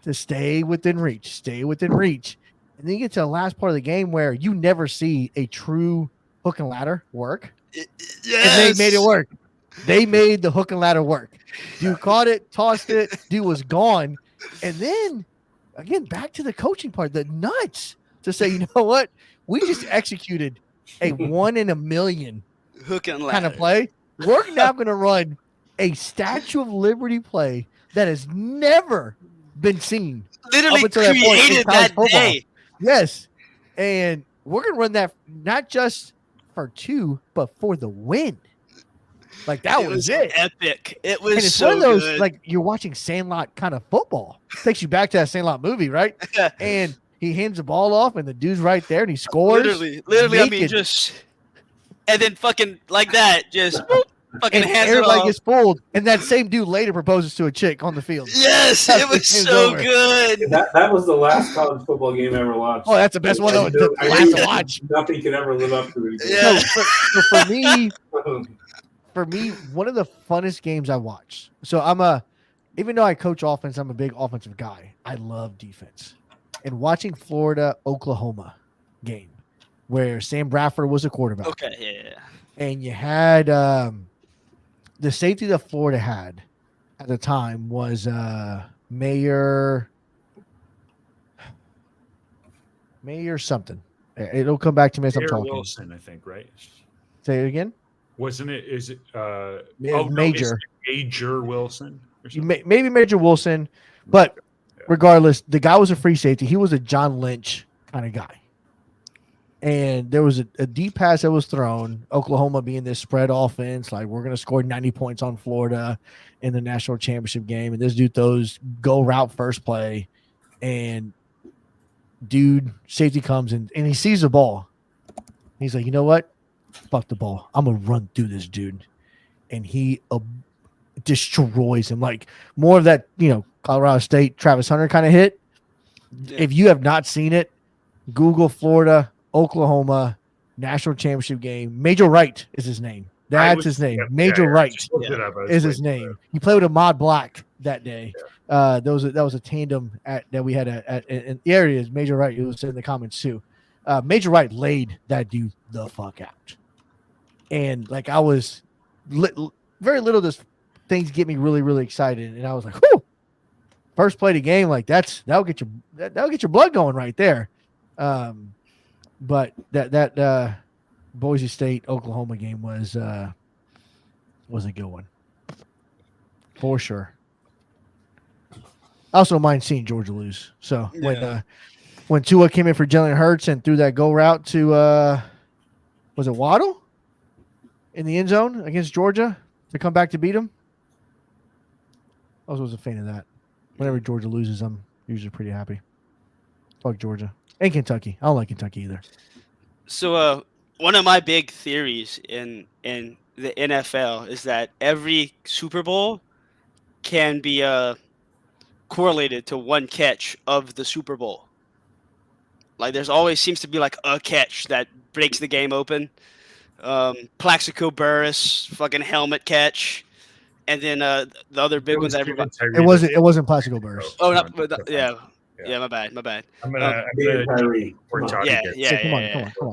B: to stay within reach. And then you get to the last part of the game where you never see a true hook and ladder work.
C: Yes.
B: And they made it work. They made the hook and ladder work. Dude caught it, tossed it, dude was gone. And then, again, back to the coaching part, the nuts to say, you know what? We just executed a 1 in a million
C: hook and ladder
B: kind of play. We're now going to run a Statue of Liberty play that has never been seen.
C: Literally created that day.
B: Yes. And we're going to run that not just for 2, but for the win. Like, that was it.
C: Epic. It was
B: and it's
C: so
B: one of those,
C: good.
B: like, you're watching Sandlot kind of football. Takes you back to that Sandlot movie, right? And he hands the ball off, and the dude's right there, and he scores.
C: Literally, I mean, just, and then fucking like that, just fucking
B: and
C: hands
B: everybody
C: it off.
B: gets fooled, and that same dude later proposes to a chick on the field.
C: Yes, it was so good.
D: That was the last college football game I ever watched.
B: Oh, that's the best one to watch.
D: Nothing could ever live up to it.
C: Yeah.
B: So for me, one of the funnest games I watched. So even though I coach offense, I'm a big offensive guy. I love defense. And watching Florida-Oklahoma game where Sam Bradford was a quarterback.
C: Okay, yeah.
B: And you had the safety that Florida had at the time was Mayor something. It'll come back to me as I'm talking.
E: Wilson, I think, right?
B: Say it again.
E: Wasn't it? Is it?
B: Major.
E: Major Wilson.
B: Maybe Major Wilson, but regardless, the guy was a free safety. He was a John Lynch kind of guy. And there was a deep pass that was thrown, Oklahoma being this spread offense, like we're going to score 90 points on Florida in the national championship game. And this dude throws go route first play, and dude, safety comes and he sees the ball. He's like, you know what? Fuck the ball. I'm gonna run through this dude, and he destroys him. Like more of that, Colorado State Travis Hunter kind of hit. Yeah. If you have not seen it, Google Florida, Oklahoma national championship game. Major Wright is his name. That's his name. Major Wright is his name. He played with Ahmad Black that day. Yeah. That was a tandem that we had in the areas. Major Wright, it was in the comments too. Major Wright laid that dude the fuck out, and like I was very little. This things get me really, really excited, and I was like, "Whoo!" First play of the game, like that'll get your blood going right there. But that Boise State Oklahoma game was a good one for sure. I also don't mind seeing Georgia lose. So when Tua came in for Jalen Hurts and threw that go route to was it Waddle in the end zone against Georgia to come back to beat him, I was a fan of that. Whenever Georgia loses, I'm usually pretty happy. Fuck Georgia and Kentucky. I don't like Kentucky either.
C: So one of my big theories in the NFL is that every Super Bowl can be correlated to one catch of the Super Bowl. Like there's always seems to be like a catch that breaks the game open. Plaxico Burress fucking helmet catch, and then the other big ones that everybody.
B: It wasn't Plaxico Burress.
C: Oh no, yeah. Yeah, my bad.
D: I'm gonna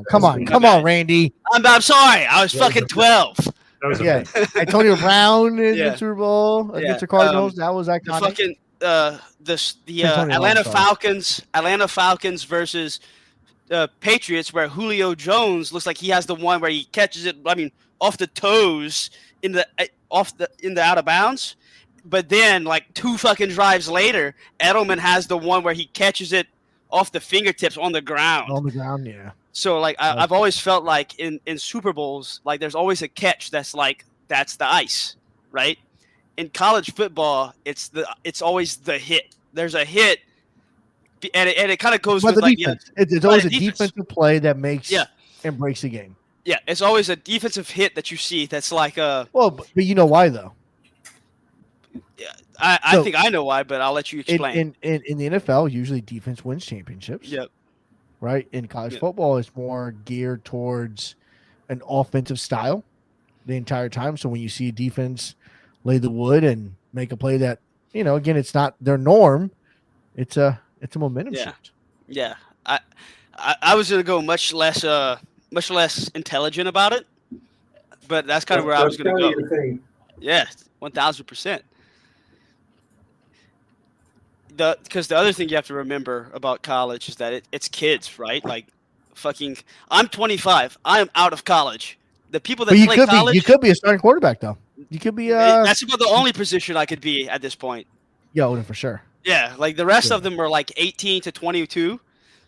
B: Come on, Randy.
C: I'm sorry. I was fucking 12.
B: Antonio Brown in the Super Bowl against the Cardinals. That was iconic.
C: The Atlanta Falcons versus Patriots, where Julio Jones looks like he has the one where he catches it. I mean, off the toes in the out of bounds. But then, like 2 fucking drives later, Edelman has the one where he catches it off the fingertips on the ground.
B: On the ground, yeah.
C: So, like, I've always felt like in Super Bowls, like, there's always a catch that's the ice, right? In college football, it's always the hit. There's a hit, and it kind of goes with
B: like it's always a defensive play that makes and breaks the game.
C: Yeah, it's always a defensive hit that you see that's like
B: but you know why though?
C: Yeah, I think I know why, but I'll let you explain.
B: In the NFL, usually defense wins championships.
C: Yep.
B: Right? In college football, it's more geared towards an offensive style the entire time. So when you see defense lay the wood and make a play that, again, it's not their norm, it's a momentum shift.
C: Yeah. I was gonna go much less intelligent about it, but that's kind of where I was gonna go. Yeah, 1,000%. Because the other thing you have to remember about college is that it's kids, right? Like, fucking, I'm 25. I am out of college. The people that play college,
B: you could be a starting quarterback though. You could be.
C: That's about the only position I could be at this point.
B: Yeah, for sure.
C: Yeah, like the rest of them are like 18 to 22.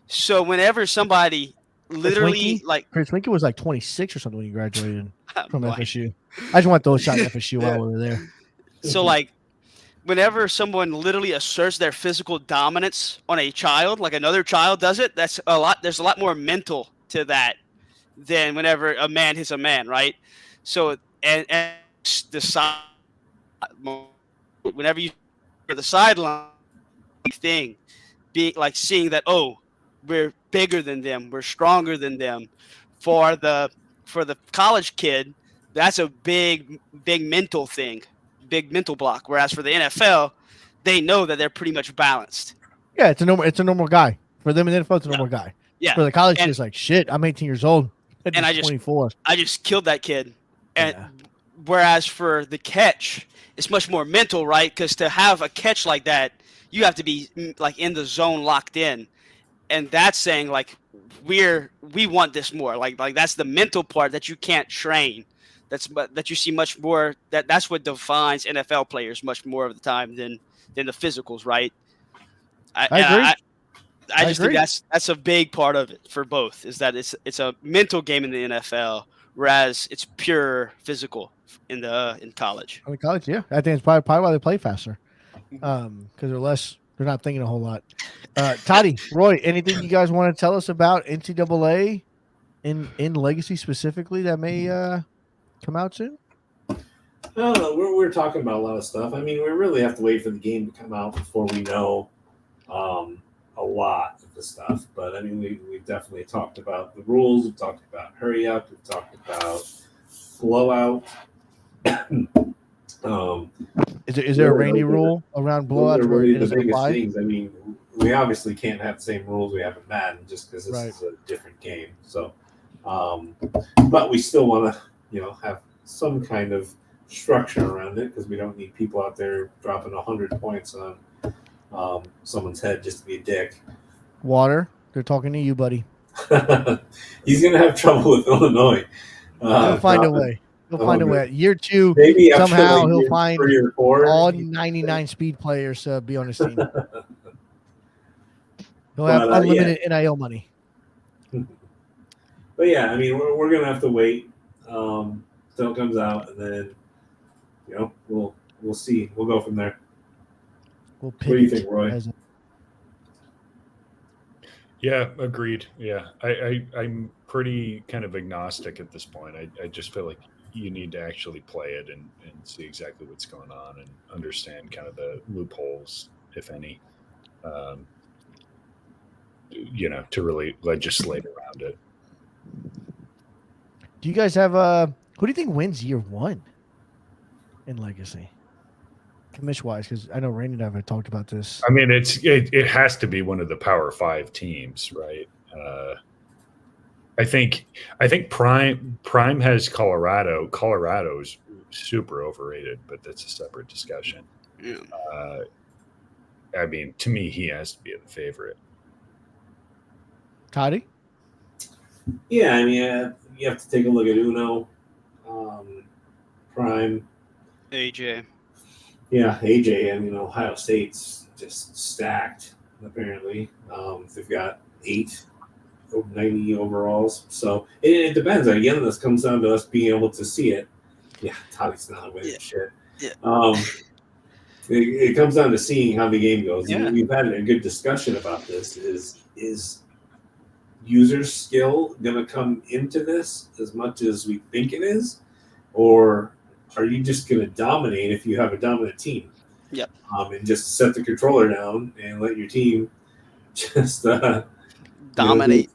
C: So whenever somebody literally
B: Chris Winkie was like 26 or something when he graduated from FSU. I just want those shots at FSU while we were there.
C: So like, whenever someone literally asserts their physical dominance on a child, like another child does it, there's a lot more mental to that than whenever a man hits a man, right? So, and the side, whenever you the sideline thing, being like seeing that, we're bigger than them, we're stronger than them. For the college kid, that's a big mental thing. Big mental block. Whereas for the NFL, they know that they're pretty much balanced.
B: Yeah, it's a normal guy. For them in the NFL, it's a normal guy.
C: Yeah.
B: For the college, it's like, shit, I'm 18 years old.
C: And I
B: 24.
C: I just killed that kid. And whereas for the catch, it's much more mental, right? Because to have a catch like that, you have to be like in the zone, locked in. And that's saying like we want this more. Like that's the mental part that you can't train. That you see much more. That's what defines NFL players much more of the time than the physicals, right?
B: I agree.
C: I just think that's a big part of it for both. Is that it's a mental game in the NFL, whereas it's pure physical in college.
B: In college, yeah, I think it's probably why they play faster, because they're not thinking a whole lot. Toddy, Roy, anything you guys want to tell us about NCAA in Legacy specifically that may come out soon?
D: I don't know. We're talking about a lot of stuff. I mean, we really have to wait for the game to come out before we know a lot of the stuff. But I mean, we've definitely talked about the rules. We've talked about hurry up. We've talked about blowout.
B: Is there a Randy rule around blowout?
D: Those are really the biggest things. I mean, we obviously can't have the same rules we have in Madden just because this is a different game. So, but we still want to, have some kind of structure around it because we don't need people out there dropping 100 points on someone's head just to be a dick.
B: Water, they're talking to you, buddy.
D: He's gonna have trouble with Illinois.
B: He'll find a way. He'll find a way. Year 2,
D: maybe
B: somehow he'll find
D: 3 or 4.
B: all 99 speed players to be on his team. He'll have unlimited NIL money.
D: But yeah, I mean, we're gonna have to wait till it comes out, and then we'll see. We'll go from there. What do you think, Roy?
E: Yeah, agreed. Yeah, I'm pretty kind of agnostic at this point. I just feel like you need to actually play it and see exactly what's going on and understand kind of the loopholes, if any, to really legislate around it.
B: Do you guys have who do you think wins year 1 in Legacy? Commish-wise, because I know Randy and I have talked about this.
E: I mean, it has to be one of the Power 5 teams, right? I think Prime has Colorado. Colorado's super overrated, but that's a separate discussion.
C: Yeah.
E: I mean, to me, he has to be the favorite.
B: Toddy?
D: Yeah, I mean, you have to take a look at Uno, Prime,
C: AJ.
D: Yeah, AJ. I mean, Ohio State's just stacked. Apparently, they've got 90 overalls. So it depends. Again, this comes down to us being able to see it. Yeah, Toddy's not winning shit.
C: Yeah.
D: It comes down to seeing how the game goes.
C: Yeah.
D: We've had a good discussion about this. Is user skill going to come into this as much as we think it is, or are you just going to dominate if you have a dominant team?
C: Yep.
D: And just set the controller down and let your team just
C: dominate.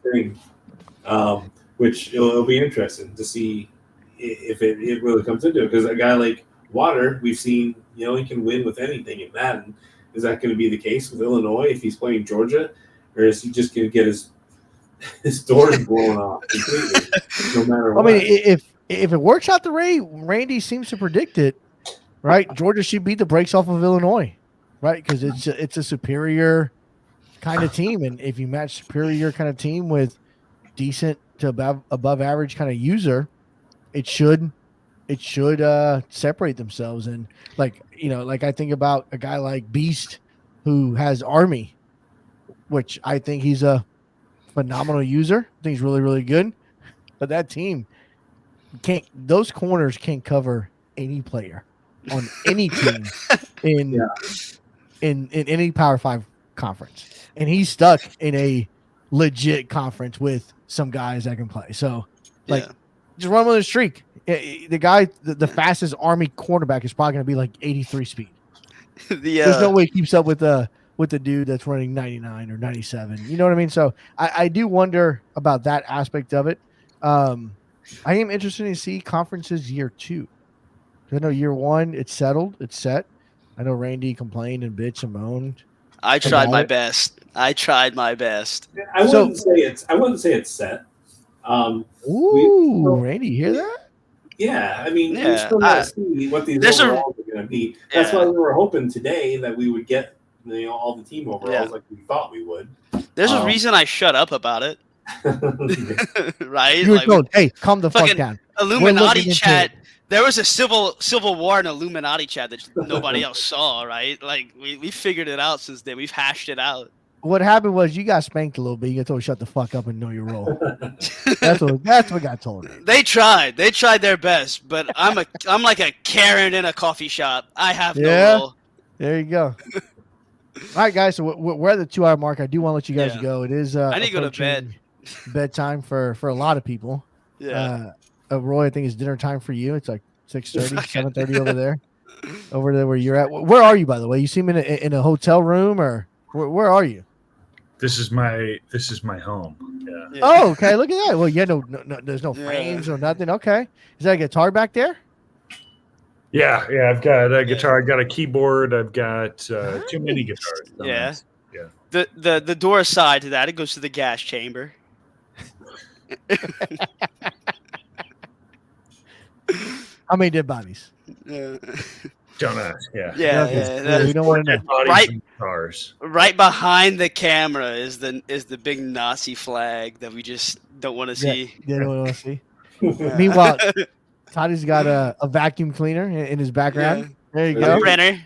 D: Which it'll be interesting to see if it really comes into it. Because a guy like Water, we've seen, he can win with anything in Madden. Is that going to be the case with Illinois if he's playing Georgia? Or is he just going to get his doors blown off completely, no matter what?
B: I mean, if it works out the way Randy seems to predict it, right? Georgia should beat the brakes off of Illinois, right? Because it's a superior kind of team, and if you match superior kind of team with decent to above average kind of user, it should separate themselves. And like I think about a guy like Beast who has Army, which I think he's a phenomenal user. I think he's really, really good. But that team those corners can't cover any player on any team in any Power 5 conference. And he's stuck in a legit conference with some guys that can play. So just run with a streak. The guy, the fastest Army cornerback is probably going to be like 83 speed. There's no way he keeps up with the dude that's running 99 or 97. You know what I mean? So I do wonder about that aspect of it. I am interested to see conferences year 2. I know year 1, it's settled, it's set. I know Randy complained and bitched and moaned.
C: I tried my best. I
D: wouldn't say it's set.
B: Randy, you hear that?
D: Yeah, I mean, we still got to see what these overalls are going to be. That's why we were hoping today that we would get all the team overalls like we thought we would.
C: There's a reason I shut up about it. Right?
B: You were told, hey, calm the fuck down.
C: Illuminati chat. There was a civil war in Illuminati chat that nobody else saw, right? Like we figured it out since then. We've hashed it out.
B: What happened was you got spanked a little bit. You got told shut the fuck up and know your role. That's what got told.
C: They tried their best, but I'm like a Karen in a coffee shop. I have no role.
B: There you go. All right, guys. So we're at the 2-hour mark. I do want to let you guys go. It is.
C: I need to go to bed.
B: bedtime for a lot of people.
C: Yeah.
B: Roy, I think it's dinner time for you. It's like 6:30, 7:30 over there where you're at. Where are you, by the way? You seem in a hotel room, or where are you?
E: This is my home. Yeah.
B: Oh, okay. Look at that. Well, yeah, no there's no frames or nothing. Okay. Is that a guitar back there?
E: Yeah. I've got a guitar. I've got a keyboard. I've got too many guitars.
C: Yeah.
E: Yeah.
C: The door side to that, it goes to the gas chamber.
B: How many dead bodies?
E: Don't ask. Yeah.
C: Yeah.
B: We don't want to know.
C: Right behind the camera is the big Nazi flag that we just don't want to see.
B: Yeah, don't want to see. Meanwhile, Toddy's got a vacuum cleaner in his background. Yeah. There you go.
C: Printer.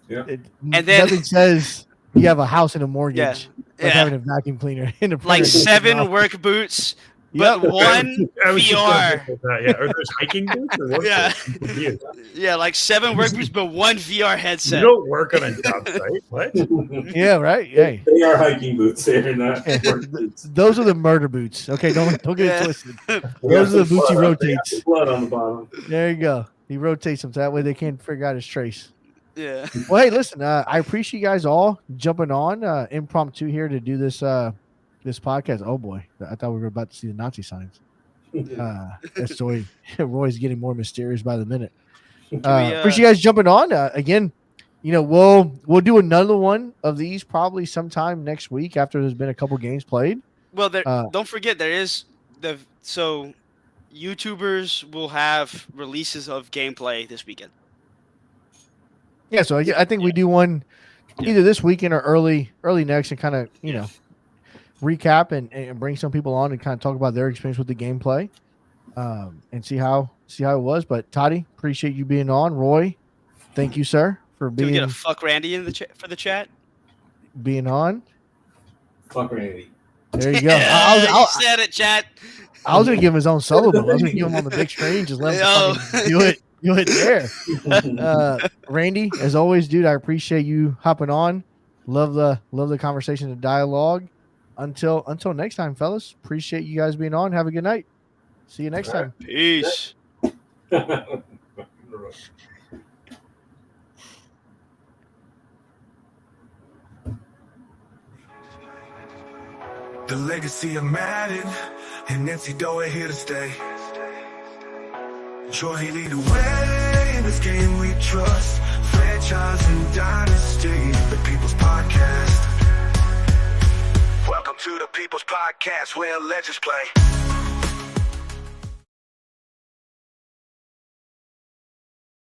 D: Yeah.
C: And then
B: nothing says you have a house and a mortgage. Like having a vacuum cleaner in a printer.
C: Like 7 work boots. But one VR.
E: Are those hiking boots? Or what?
C: Yeah, like 7 work boots, but 1 VR headset.
E: You don't work on a job site. What?
B: Yeah, right. Hey.
D: They are hiking boots. They're not work boots.
B: Those are the murder boots. Okay, don't get it twisted. Those are the boots he rotates.
D: Blood on the bottom.
B: There you go. He rotates them so that way they can't figure out his trace.
C: Yeah.
B: Well, hey, listen. I appreciate you guys all jumping on impromptu here to do this. This podcast. Oh boy, I thought we were about to see the Nazi signs. That's the way Roy's getting more mysterious by the minute. Appreciate you guys jumping on again. You know, we'll do another one of these probably sometime next week after there's been a couple games played.
C: Well, don't forget there is so YouTubers will have releases of gameplay this weekend.
B: Yeah, so I think we do one either this weekend or early next, and kind of recap and bring some people on and kind of talk about their experience with the gameplay, and see how it was. But Toddy, appreciate you being on. Roy, thank you, sir, for being.
C: Can we get a fuck Randy in for the chat?
B: Being on.
D: Fuck Randy.
B: There you go.
C: I said it, chat.
B: I was gonna give him his own solo, but I was gonna give him on the big screen. Just let him do it. Do it there. Randy, as always, dude, I appreciate you hopping on. Love the conversation and dialogue. Until next time, fellas. Appreciate you guys being on. Have a good night. See you next time.
C: Peace.
A: The legacy of Madden and NCAA here to stay. Troy lead the way in this game we trust. Franchise and dynasty, the People's Podcast. Welcome to the People's Podcast, where legends play.